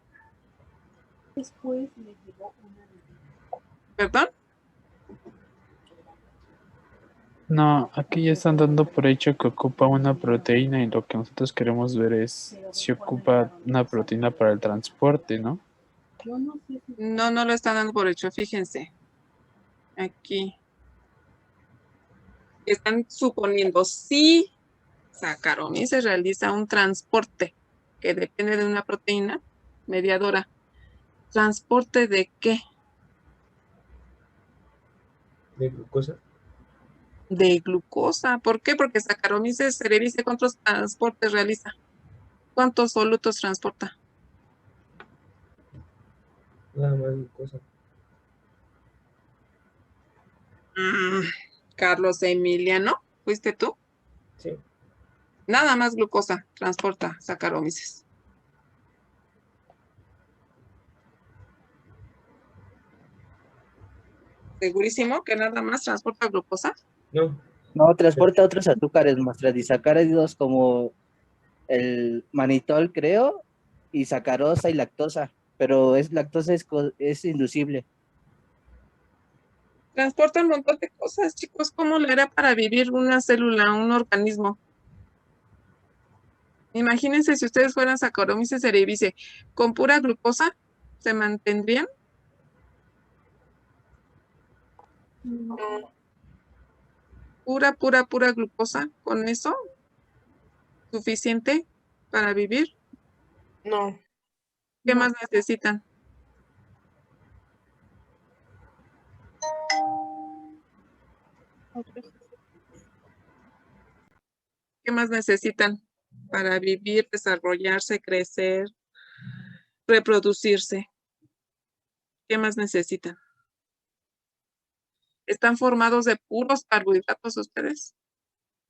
Después me llegó una... ¿Perdón? No, aquí ya están dando por hecho que ocupa una proteína y lo que nosotros queremos ver es si ocupa una proteína para el transporte, ¿no? No, no lo están dando por hecho, fíjense. Aquí. Están suponiendo si Saccharomyces realiza un transporte que depende de una proteína mediadora. ¿Transporte de qué? ¿De glucosa? De glucosa. ¿Por qué? Porque Saccharomyces cerevisiae, ¿cuántos transportes realiza? ¿Cuántos solutos transporta? Nada más glucosa. Carlos Emiliano, ¿fuiste tú? Sí. Nada más glucosa transporta Saccharomyces. ¿Segurísimo que nada más transporta glucosa? No. No, transporta otros azúcares más disacáridos como el manitol, creo, y sacarosa y lactosa, pero lactosa es inducible. Transporta un montón de cosas, chicos. ¿Cómo le hará para vivir una célula, un organismo? Imagínense si ustedes fueran Saccharomyces cerevisiae, ¿con pura glucosa se mantendrían? No. Pura glucosa, ¿con eso? ¿Suficiente para vivir? No. ¿Qué más necesitan? ¿Qué más necesitan para vivir, desarrollarse, crecer, reproducirse? ¿Qué más necesitan? ¿Están formados de puros carbohidratos ustedes?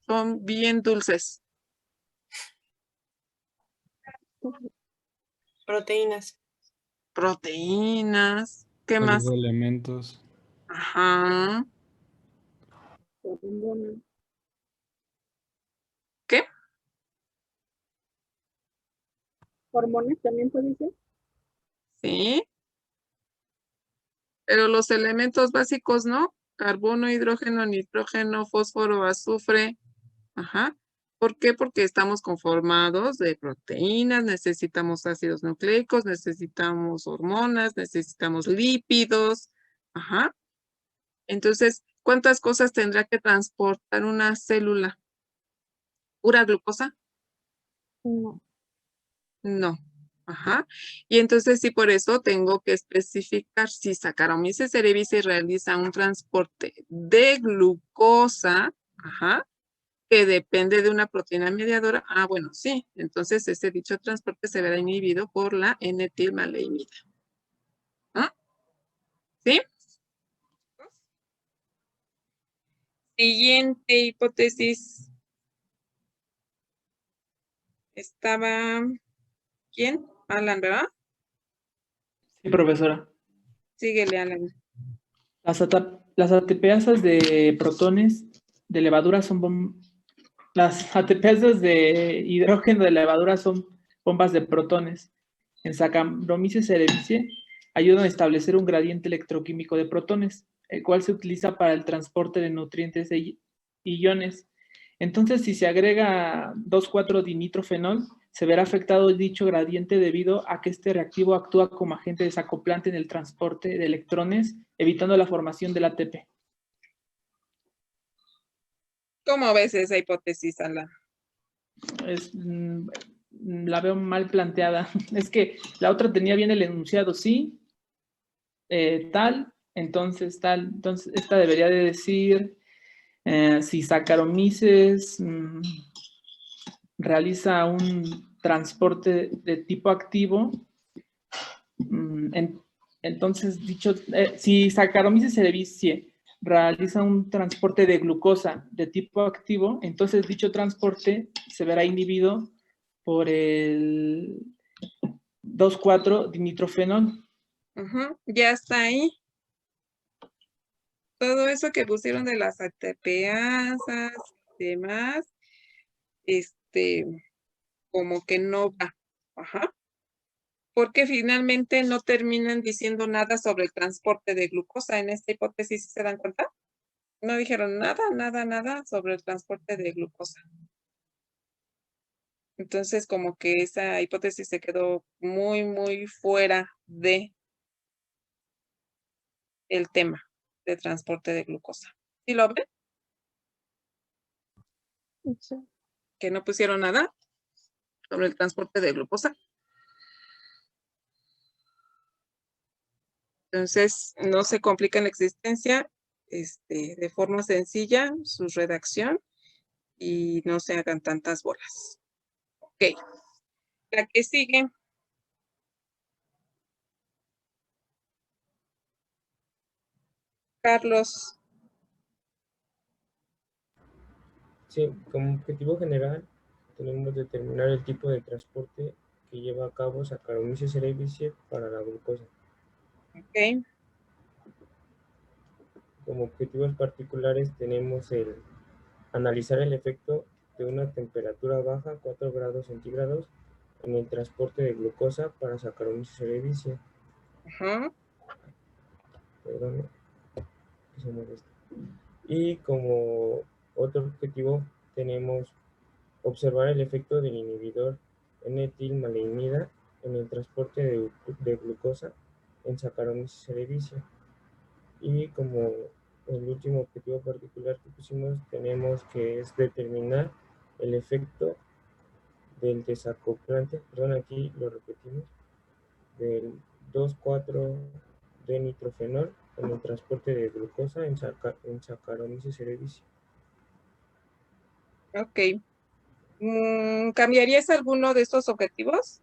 Son bien dulces. Proteínas. Proteínas. ¿Qué más? Elementos. Ajá. ¿Qué? ¿Hormonas también puede ser? Sí. Pero los elementos básicos, ¿no? Carbono, hidrógeno, nitrógeno, fósforo, azufre. Ajá. ¿Por qué? Porque estamos conformados de proteínas, necesitamos ácidos nucleicos, necesitamos hormonas, necesitamos lípidos. Ajá. Entonces, ¿cuántas cosas tendrá que transportar una célula? ¿Pura glucosa? No. No. Ajá. Y entonces sí, por eso tengo que especificar si Saccharomyces cerevisiae realiza un transporte de glucosa, ajá, que depende de una proteína mediadora. Ah, bueno, sí. Entonces ese dicho transporte se verá inhibido por la N-etilmaleimida. ¿Ah? ¿Sí? Siguiente hipótesis. Estaba, ¿quién? Alan, ¿verdad? Sí, profesora. Síguele, Alan. Las ATPasas de protones de levadura las ATPasas de hidrógeno de levadura son bombas de protones. En Saccharomyces cerevisiae ayudan a establecer un gradiente electroquímico de protones, el cual se utiliza para el transporte de nutrientes e iones. Entonces, si se agrega 2,4-dinitrofenol, se verá afectado dicho gradiente debido a que este reactivo actúa como agente desacoplante en el transporte de electrones, evitando la formación del ATP. ¿Cómo ves esa hipótesis, Alan? La veo mal planteada. Es que la otra tenía bien el enunciado, sí, tal, entonces tal. Entonces, esta debería de decir si Saccharomyces realiza un transporte de tipo activo. Entonces, si Saccharomyces cerevisiae realiza un transporte de glucosa de tipo activo, entonces dicho transporte se verá inhibido por el 2,4-dinitrofenol. Ya está ahí. Todo eso que pusieron de las ATPasas y demás, como que no va. Ajá. Porque finalmente no terminan diciendo nada sobre el transporte de glucosa en esta hipótesis, ¿se dan cuenta? No dijeron nada sobre el transporte de glucosa. Entonces, como que esa hipótesis se quedó muy, muy fuera de el tema de transporte de glucosa. ¿Sí lo ven? Sí. Que no pusieron nada sobre el transporte de glucosa. Entonces, no se complica la existencia, de forma sencilla, su redacción, y no se hagan tantas bolas. Ok. La que sigue. Carlos. Sí, como objetivo general tenemos determinar el tipo de transporte que lleva a cabo Saccharomyces cerevisiae para la glucosa. Ok. Como objetivos particulares tenemos el analizar el efecto de una temperatura baja, 4 grados centígrados, en el transporte de glucosa para Saccharomyces cerevisiae. Perdón, que se molesta. Y como otro objetivo tenemos observar el efecto del inhibidor N-etilmaleimida en el transporte de glucosa en Saccharomyces cerevisiae. Y como el último objetivo particular que pusimos, tenemos que es determinar el efecto del desacoplante, perdón, aquí lo repetimos, del 2,4-dinitrofenol en el transporte de glucosa en Saccharomyces cerevisiae. Ok. ¿Cambiarías alguno de estos objetivos?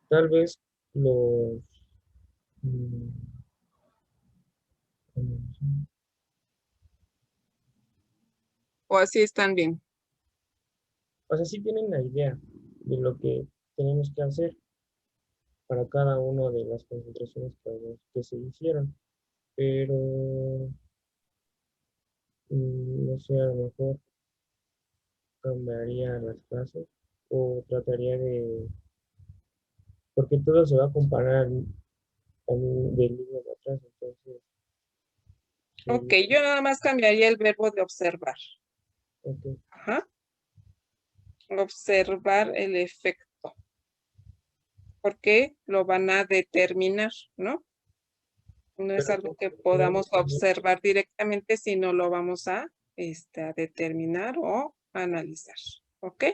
Tal vez los ¿O así están bien? o sea, sí tienen la idea de lo que tenemos que hacer para cada una de las concentraciones que se hicieron, pero no sé, a lo mejor cambiaría las clases o trataría de, porque todo se va a comparar del libro de atrás, entonces Ok, yo nada más cambiaría el verbo de observar. Ok. Ajá. Observar el efecto. Porque lo van a determinar, ¿no? No es algo que podamos observar directamente, sino lo vamos a determinar o analizar. ¿Ok?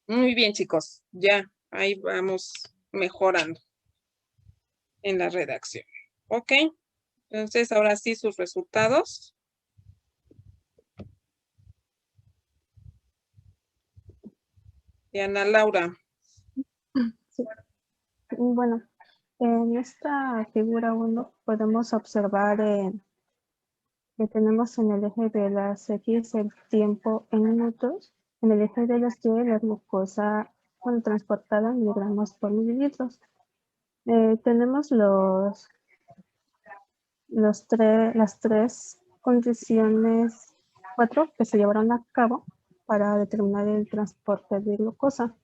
Muy bien, chicos. Ya, ahí vamos mejorando en la redacción. ¿Ok? Entonces, ahora sí, sus resultados. Diana Laura. Sí. Bueno, en esta figura 1 podemos observar que tenemos en el eje de las X el tiempo en minutos, en el eje de las Y la glucosa transportada en miligramos por mililitros. Tenemos las tres condiciones, 4 que se llevaron a cabo para determinar el transporte de glucosa.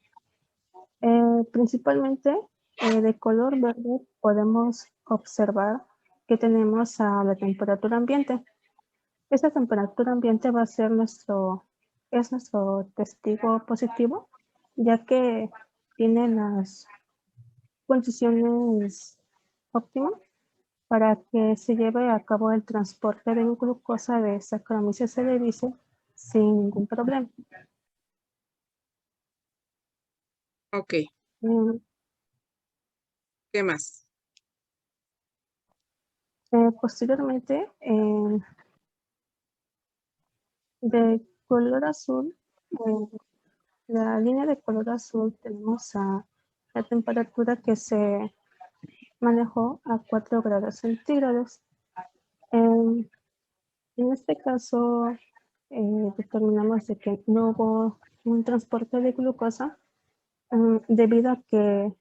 Principalmente de color verde podemos observar que tenemos a la temperatura ambiente. Esta temperatura ambiente va a ser nuestro testigo positivo, ya que tiene las condiciones óptimas para que se lleve a cabo el transporte de glucosa de Saccharomyces cerevisiae sin ningún problema. Ok. ¿Qué más? Posteriormente, de color azul, la línea de color azul tenemos a la temperatura que se manejó a 4 grados centígrados. En este caso, determinamos de que no hubo un transporte de glucosa debido a que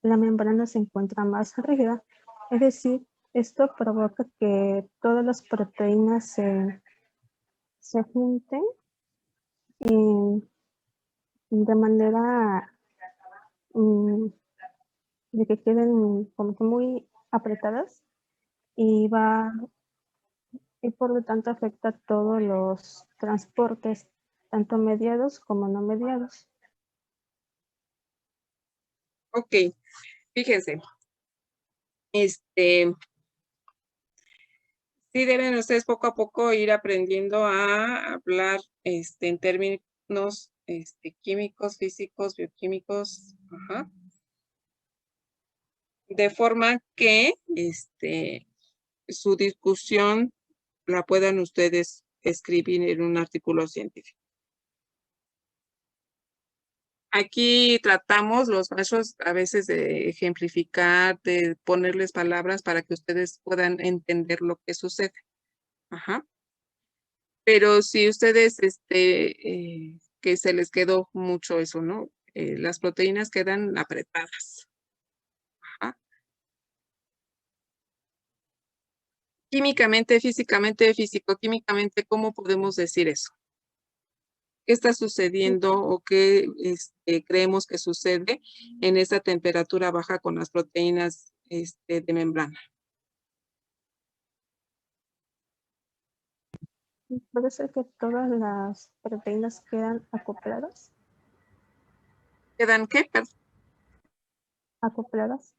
la membrana se encuentra más rígida. Es decir, esto provoca que todas las proteínas se junten y de manera de que queden como que muy apretadas y por lo tanto afecta todos los transportes, tanto mediados como no mediados. Ok, fíjense. Sí deben ustedes poco a poco ir aprendiendo a hablar en términos químicos, físicos, bioquímicos, ajá. De forma que su discusión la puedan ustedes escribir en un artículo científico. Aquí tratamos los maestros a veces de ejemplificar, de ponerles palabras para que ustedes puedan entender lo que sucede. Ajá. Pero si ustedes, que se les quedó mucho eso, ¿no? Las proteínas quedan apretadas. Ajá. Químicamente, físicamente, físico-químicamente, ¿cómo podemos decir eso? ¿Qué está sucediendo o qué creemos que sucede en esta temperatura baja con las proteínas de membrana? ¿Puede ser que todas las proteínas quedan acopladas? ¿Quedan qué? Acopladas.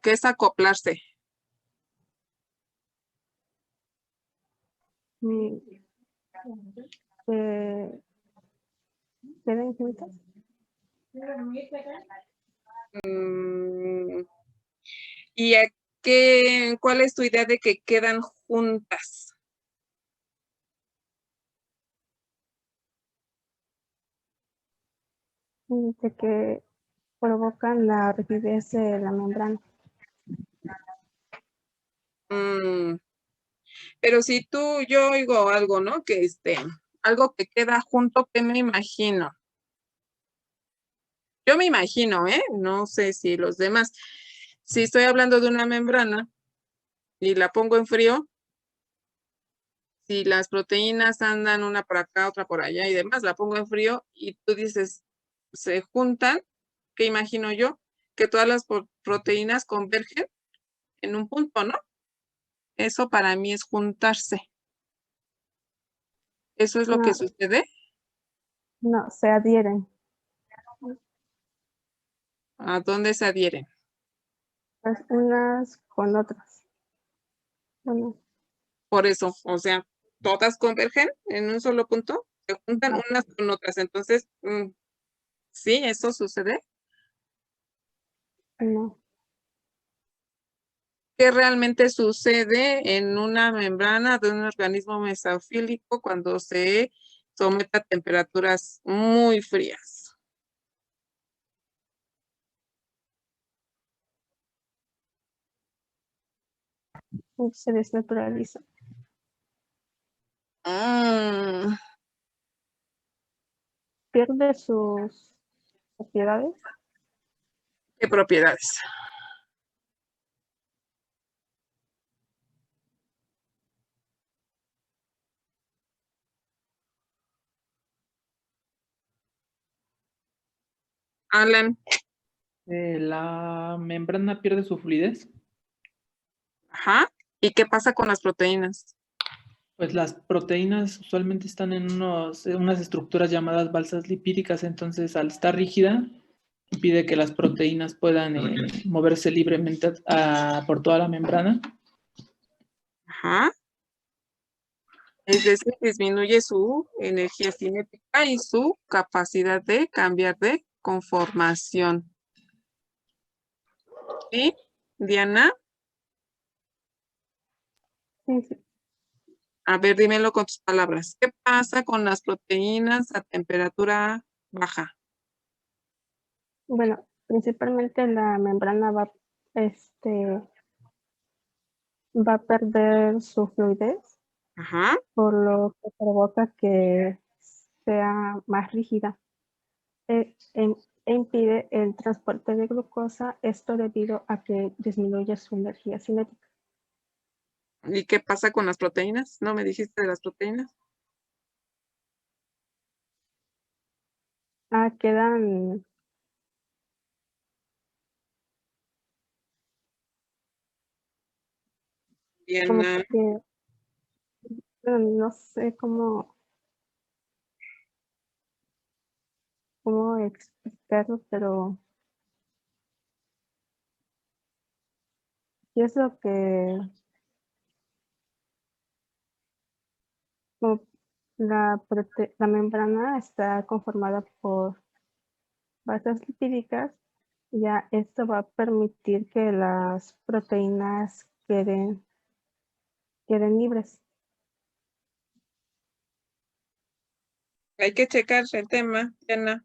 ¿Qué es acoplarse? ¿Quedan juntas? ¿Y cuál es tu idea de que quedan juntas? De que provocan la rigidez de la membrana. Pero si yo oigo algo, ¿no? Que algo que queda junto, ¿qué me imagino? Yo me imagino, no sé si los demás. Si estoy hablando de una membrana y la pongo en frío, si las proteínas andan una por acá, otra por allá y demás, la pongo en frío y tú dices, se juntan, ¿qué imagino yo? Que todas las proteínas convergen en un punto, ¿no? Eso para mí es juntarse. ¿Eso es lo que No. sucede? No, se adhieren. ¿A dónde se adhieren? Pues unas con otras. Bueno, Por eso, o sea, todas convergen en un solo punto, se juntan unas con otras. Entonces, ¿sí? ¿Eso sucede? no. ¿Qué realmente sucede en una membrana de un organismo mesofílico cuando se somete a temperaturas muy frías? Se desnaturaliza. Pierde sus propiedades. ¿Qué propiedades? Alan. La membrana pierde su fluidez. Ajá. ¿Y qué pasa con las proteínas? Pues las proteínas usualmente están en unas estructuras llamadas balsas lipídicas, entonces al estar rígida impide que las proteínas puedan moverse libremente por toda la membrana. Ajá. Es decir, disminuye su energía cinética y su capacidad de cambiar de conformación. ¿Sí? Diana. Sí. A ver, dímelo con tus palabras. ¿Qué pasa con las proteínas a temperatura baja? Bueno, principalmente la membrana va a perder su fluidez. Ajá. Por lo que provoca que sea más rígida. E impide el transporte de glucosa, esto debido a que disminuye su energía cinética. ¿Y qué pasa con las proteínas? ¿No me dijiste de las proteínas? Quedan como Diana. que no sé cómo explicarlo, pero sí es lo que la membrana está conformada por basas lipídicas, ya esto va a permitir que las proteínas queden libres. Hay que checar el tema, Diana.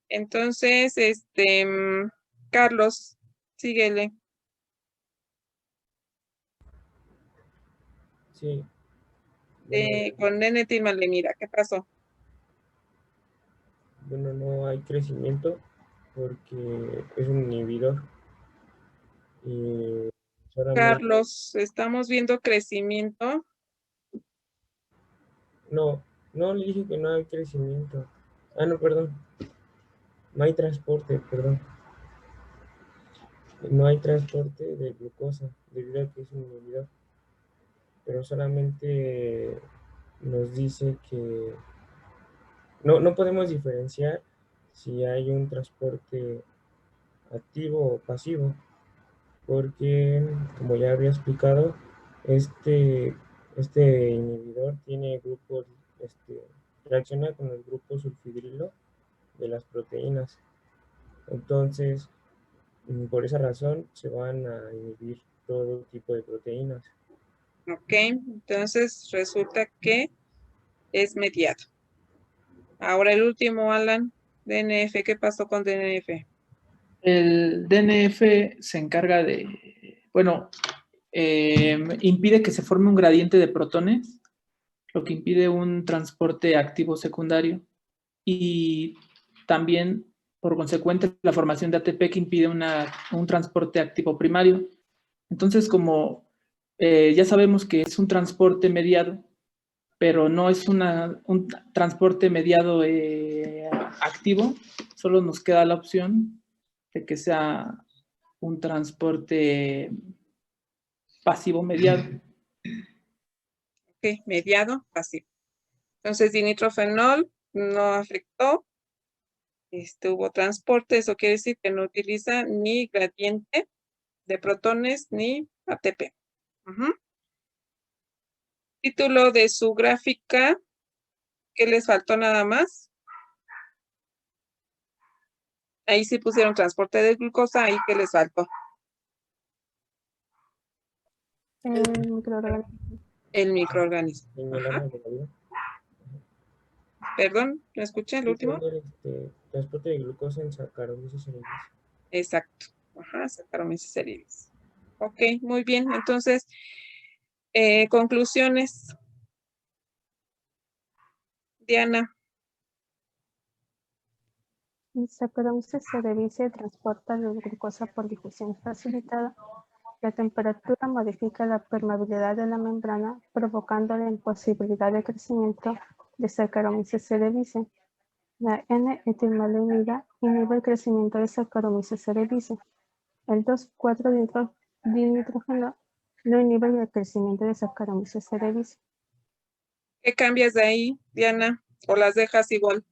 Entonces, Carlos, síguele. Sí. Con Nene Tímale, mira, ¿qué pasó? Bueno, no hay crecimiento porque es un inhibidor. Y solamente... Carlos, ¿estamos viendo crecimiento? No, le dije que no hay crecimiento. No, perdón. No hay transporte, perdón. No hay transporte de glucosa debido a que es un inhibidor. Pero solamente nos dice que no podemos diferenciar si hay un transporte activo o pasivo, porque como ya había explicado, este inhibidor tiene grupos, reacciona con el grupo sulfidrilo de las proteínas. Entonces, por esa razón se van a inhibir todo tipo de proteínas. Ok, entonces resulta que es mediado. Ahora el último, Alan, DNF, ¿qué pasó con DNF? El DNF se encarga de, bueno, impide que se forme un gradiente de protones, lo que impide un transporte activo secundario y también, por consecuente, la formación de ATP que impide un transporte activo primario. Entonces, como ya sabemos que es un transporte mediado, pero no es un transporte mediado activo, solo nos queda la opción de que sea un transporte pasivo mediado. Ok, mediado, pasivo. Entonces, dinitrofenol no afectó. Hubo transporte, eso quiere decir que no utiliza ni gradiente de protones ni ATP. Título de su gráfica, ¿qué les faltó nada más? Ahí sí pusieron transporte de glucosa, ahí ¿qué les faltó? El microorganismo. El microorganismo. En el Ajá. área de la vida. Perdón, ¿me escuché el último? Transporte de glucosa en Saccharomyces cerevisiae. Exacto. Ajá, Saccharomyces cerevisiae. Ok, muy bien. Entonces, conclusiones. Diana. Saccharomyces cerevisiae transporta la glucosa por difusión facilitada. La temperatura modifica la permeabilidad de la membrana, provocando la imposibilidad de crecimiento de Saccharomyces cerevisiae. La N-etilmalenida inhibe el crecimiento de Saccharomyces cerevisiae. El 2,4-dinitrógeno no inhibe el crecimiento de Saccharomyces cerevisiae. ¿Qué cambias de ahí, Diana? ¿O las dejas igual?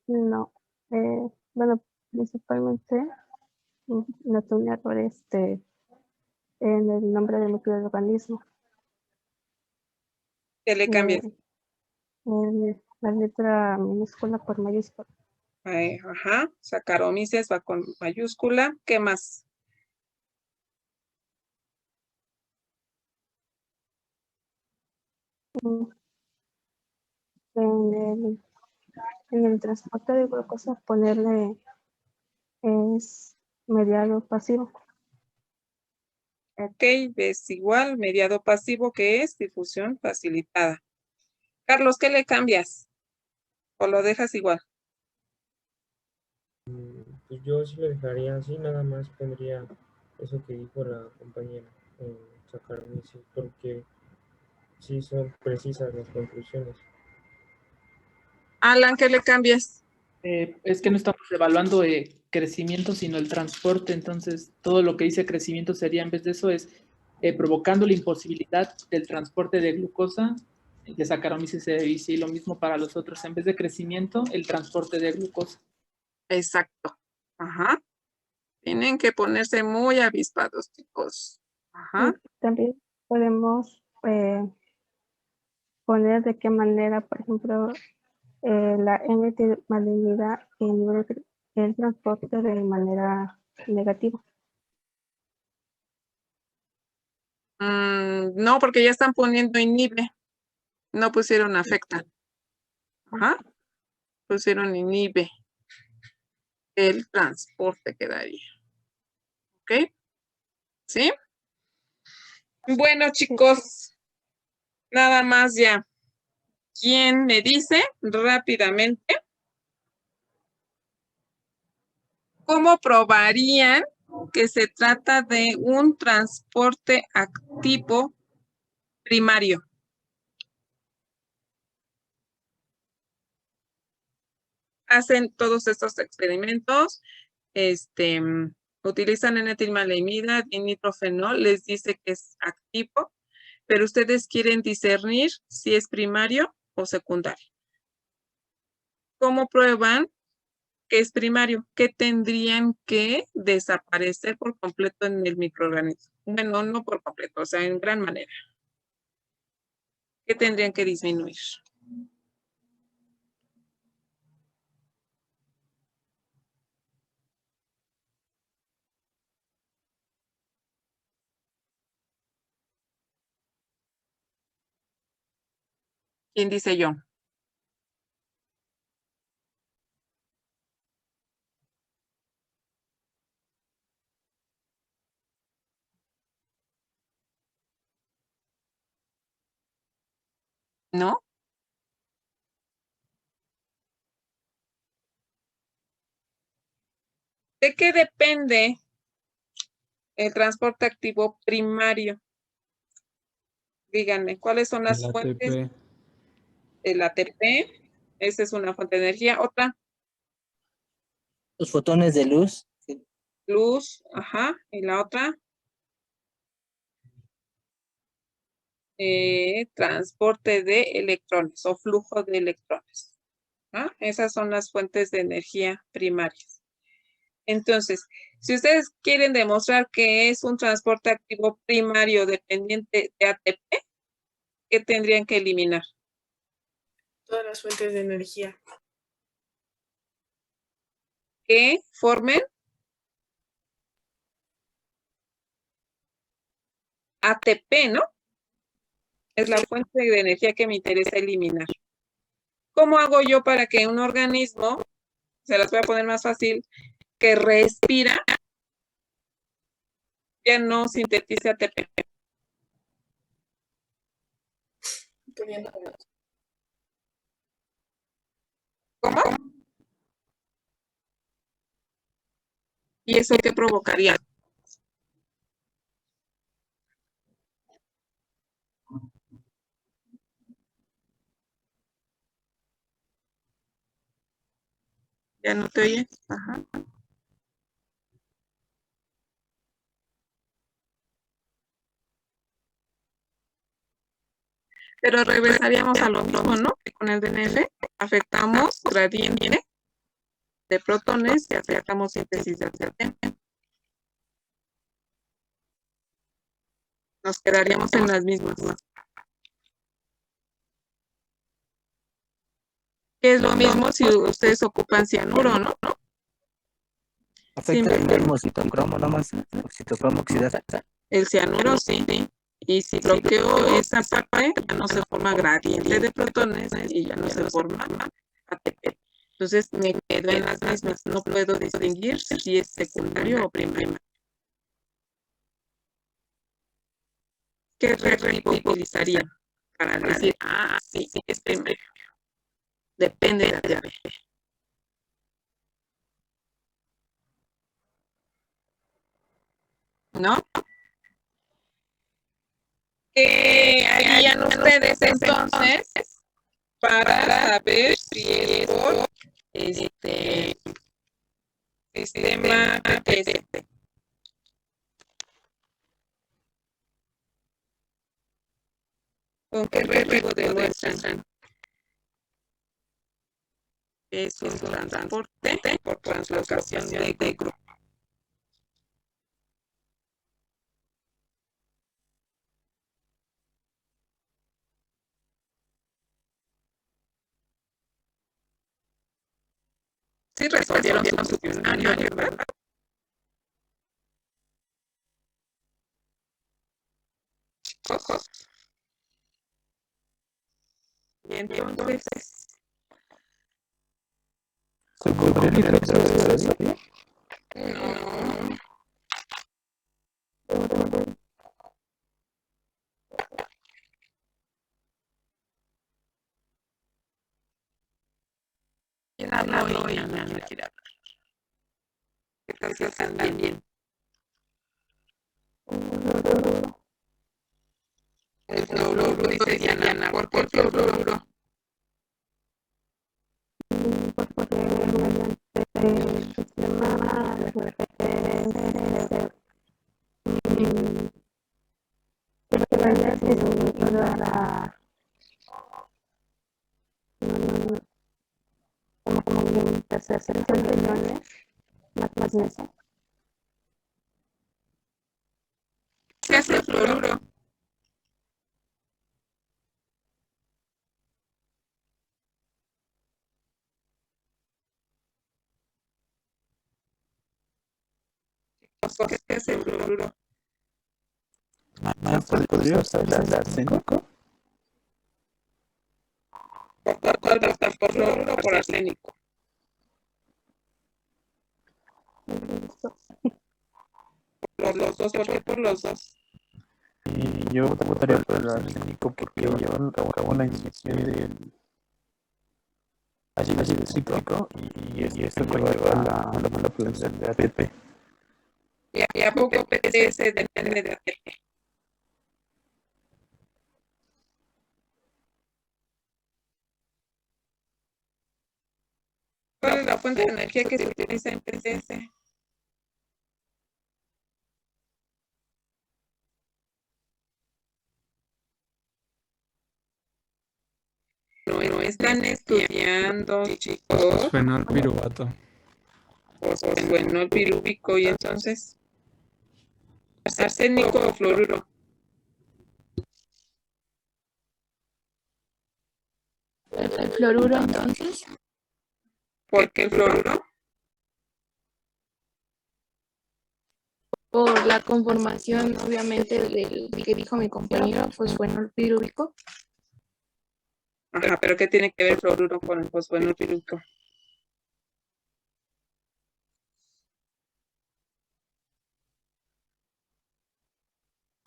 No. Bueno, principalmente noté un error en el nombre del microorganismo. ¿Qué le cambias? La letra minúscula por mayúscula. Ajá, Saccharomyces va con mayúscula. ¿Qué más? En el transporte de glucosa ponerle es mediado pasivo. Ok, es igual, mediado pasivo, que es difusión facilitada. Carlos, ¿qué le cambias? ¿O lo dejas igual? Pues yo sí lo dejaría así, nada más pondría eso que dijo la compañera en Saccharomyces, porque sí son precisas las conclusiones. Alan, ¿qué le cambias? Es que no estamos evaluando crecimiento, sino el transporte. Entonces, todo lo que dice crecimiento sería, en vez de eso, es provocando la imposibilidad del transporte de glucosa de Saccharomyces cerevisiae, y lo mismo para los otros. En vez de crecimiento, el transporte de glucosa. Exacto. Ajá. Tienen que ponerse muy avispados, chicos. Ajá. También podemos poner de qué manera, por ejemplo, la N-etilmalenida inhibe el transporte de manera negativa. No, porque ya están poniendo inhibe. No pusieron afecta. Ajá. Pusieron inhibe. El transporte quedaría. ¿Ok? ¿Sí? Bueno, chicos. Nada más ya. ¿Quién me dice rápidamente cómo probarían que se trata de un transporte activo primario? Hacen todos estos experimentos, utilizan N-etilmalenida, dinitrofenol, les dice que es activo, pero ustedes quieren discernir si es primario o secundario. ¿Cómo prueban que es primario? ¿Qué tendrían que desaparecer por completo en el microorganismo? Bueno, no por completo, o sea, en gran manera. ¿Qué tendrían que disminuir? ¿Quién dice yo? ¿No? ¿De qué depende el transporte activo primario? Díganme, ¿cuáles son las El fuentes? ATP. el ATP, esa es una fuente de energía. Otra, Los fotones de luz. luz, ajá, y la otra, transporte de electrones o flujo de electrones. ¿Ah? Esas son las fuentes de energía primarias. Entonces, si ustedes quieren demostrar que es un transporte activo primario dependiente de ATP, ¿qué tendrían que eliminar? Todas las fuentes de energía. Que formen ATP, ¿no? Es la fuente de energía que me interesa eliminar. ¿Cómo hago yo para que un organismo, se las voy a poner más fácil, que respira, ya no sintetice ATP? ¿Cómo? ¿Y eso qué provocaría? ¿Ya no te oye? Ajá. Pero regresaríamos a lo mismo, ¿no? Que con el DNF afectamos gradiente de protones y afectamos síntesis de ATP. Nos quedaríamos en las mismas. Que es lo mismo si ustedes ocupan cianuro, ¿no? Afecta el mismo citocromo, nomás. Citocromo oxidasa. El cianuro sí. Y si bloqueo esa parte, ya no se forma gradiente de protones y ya no se forma ATP. Entonces me quedo en las mismas. No puedo distinguir si es secundario o primario. ¿Qué reactivo utilizaría para decir, sí, es primario? Depende de ATP. ¿No? ¿Qué harían ustedes entonces para saber si es por sistema TTS? ¿Con qué reactivo demuestran? Es un transporte por translocación de grupo. Sí resolvieron su cuestionario, ¿verdad? Ojos. Y entonces, ¿Se podría literalizar eso? no. ¿Quién habla hoy? No quiere hablar. ¿Qué tal si están bien? El fluoruro, dice Diana. ¿Por qué el fluoruro? ¿Qué hace el fluoruro? ¿Por qué hace el fluoruro? ¿Podría usar el arsénico? ¿Por cuál va a estar? ¿Por fluoruro o por arsénico? Por los dos, ¿por qué por los dos? Y yo votaría por el arsénico porque acabó la inyección del ácido cítrico y esto conlleva a la producción de ATP. ¿Y a poco PTS depende de ATP? ¿Cuál es la fuente de energía que se utiliza en PCS? No están estudiando, chicos, Fosfenol piruvato. fosfenol pirúvico y entonces arsénico o fluoruro. El fluoruro, entonces. ¿Por qué el fluoruro? Por la conformación, obviamente, del que dijo mi compañero, fosfenol pirúvico. Ajá, pero ¿qué tiene que ver el fluoruro con el fosfenol pirúvico?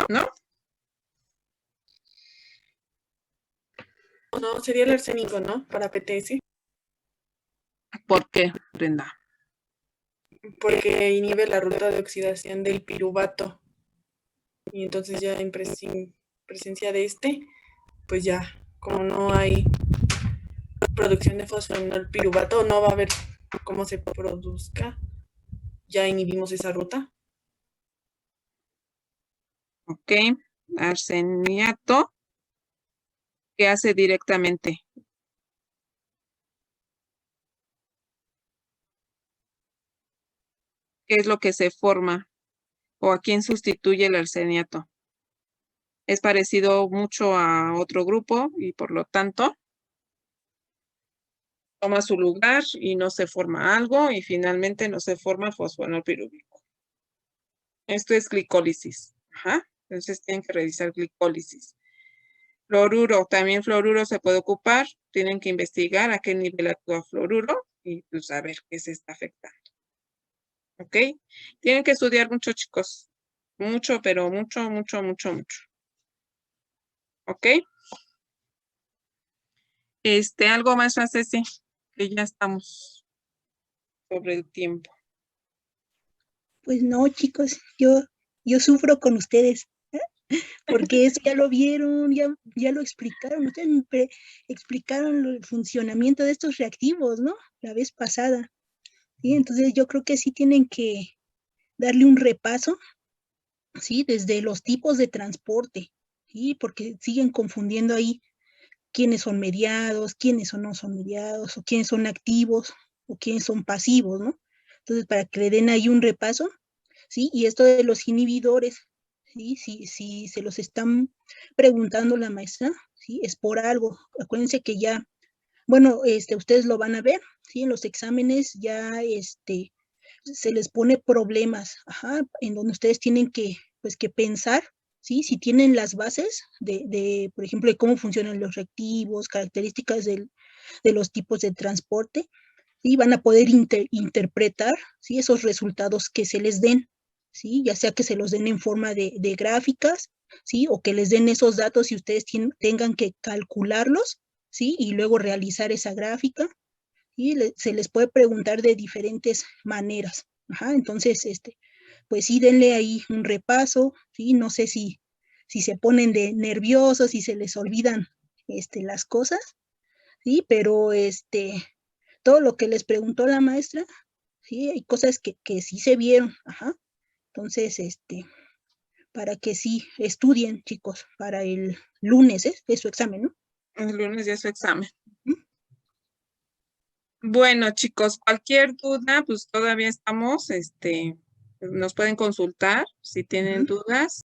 ¿No? No, sería el arsénico, ¿no? Para PTS. ¿Por qué, Brenda? Porque inhibe la ruta de oxidación del piruvato. Y entonces ya en presencia de pues ya, como no hay producción de fosfenol piruvato, no va a haber cómo se produzca, ya inhibimos esa ruta. Ok, arseniato, ¿qué hace directamente? ¿Qué es lo que se forma? ¿O a quién sustituye el arseniato? Es parecido mucho a otro grupo y por lo tanto toma su lugar y no se forma algo y finalmente no se forma fosfenol pirúvico. Esto es glicólisis. Ajá. Entonces tienen que revisar glicólisis. Fluoruro, también fluoruro se puede ocupar. Tienen que investigar a qué nivel actúa fluoruro y pues a ver qué se está afectando. ¿Ok? Tienen que estudiar mucho, chicos. Mucho, pero mucho, mucho, mucho, mucho. ¿Ok? Algo más, Ceci, que ya estamos sobre el tiempo. Pues no, chicos, yo sufro con ustedes, porque eso ya lo vieron, ya lo explicaron, ustedes explicaron el funcionamiento de estos reactivos, ¿no? La vez pasada. ¿Sí? Entonces yo creo que sí tienen que darle un repaso, ¿sí? Desde los tipos de transporte, ¿sí? Porque siguen confundiendo ahí quiénes son mediados, quiénes no son mediados, o quiénes son activos, o quiénes son pasivos, ¿no? Entonces, para que le den ahí un repaso, ¿sí? Y esto de los inhibidores, ¿sí? Si se los están preguntando la maestra, ¿sí? Es por algo. Acuérdense que ya, bueno, ustedes lo van a ver, ¿sí? En los exámenes ya, se les pone problemas, ajá, en donde ustedes tienen que, pues, que pensar, ¿sí? Si tienen las bases por ejemplo, de cómo funcionan los reactivos, características de los tipos de transporte, y van a poder interpretar, ¿sí? Esos resultados que se les den, ¿sí? Ya sea que se los den en forma de gráficas, ¿sí? O que les den esos datos y ustedes tengan que calcularlos, ¿sí? Y luego realizar esa gráfica, y se les puede preguntar de diferentes maneras. Ajá, entonces, pues sí, denle ahí un repaso, ¿sí? No sé si se ponen de nerviosos, si se les olvidan las cosas, ¿sí? Pero todo lo que les preguntó la maestra, sí, hay cosas que sí se vieron, ajá. Entonces, para que sí estudien, chicos, para el lunes, es su examen, ¿no? El lunes ya es su examen. Bueno, chicos, cualquier duda, pues todavía estamos, nos pueden consultar si tienen dudas.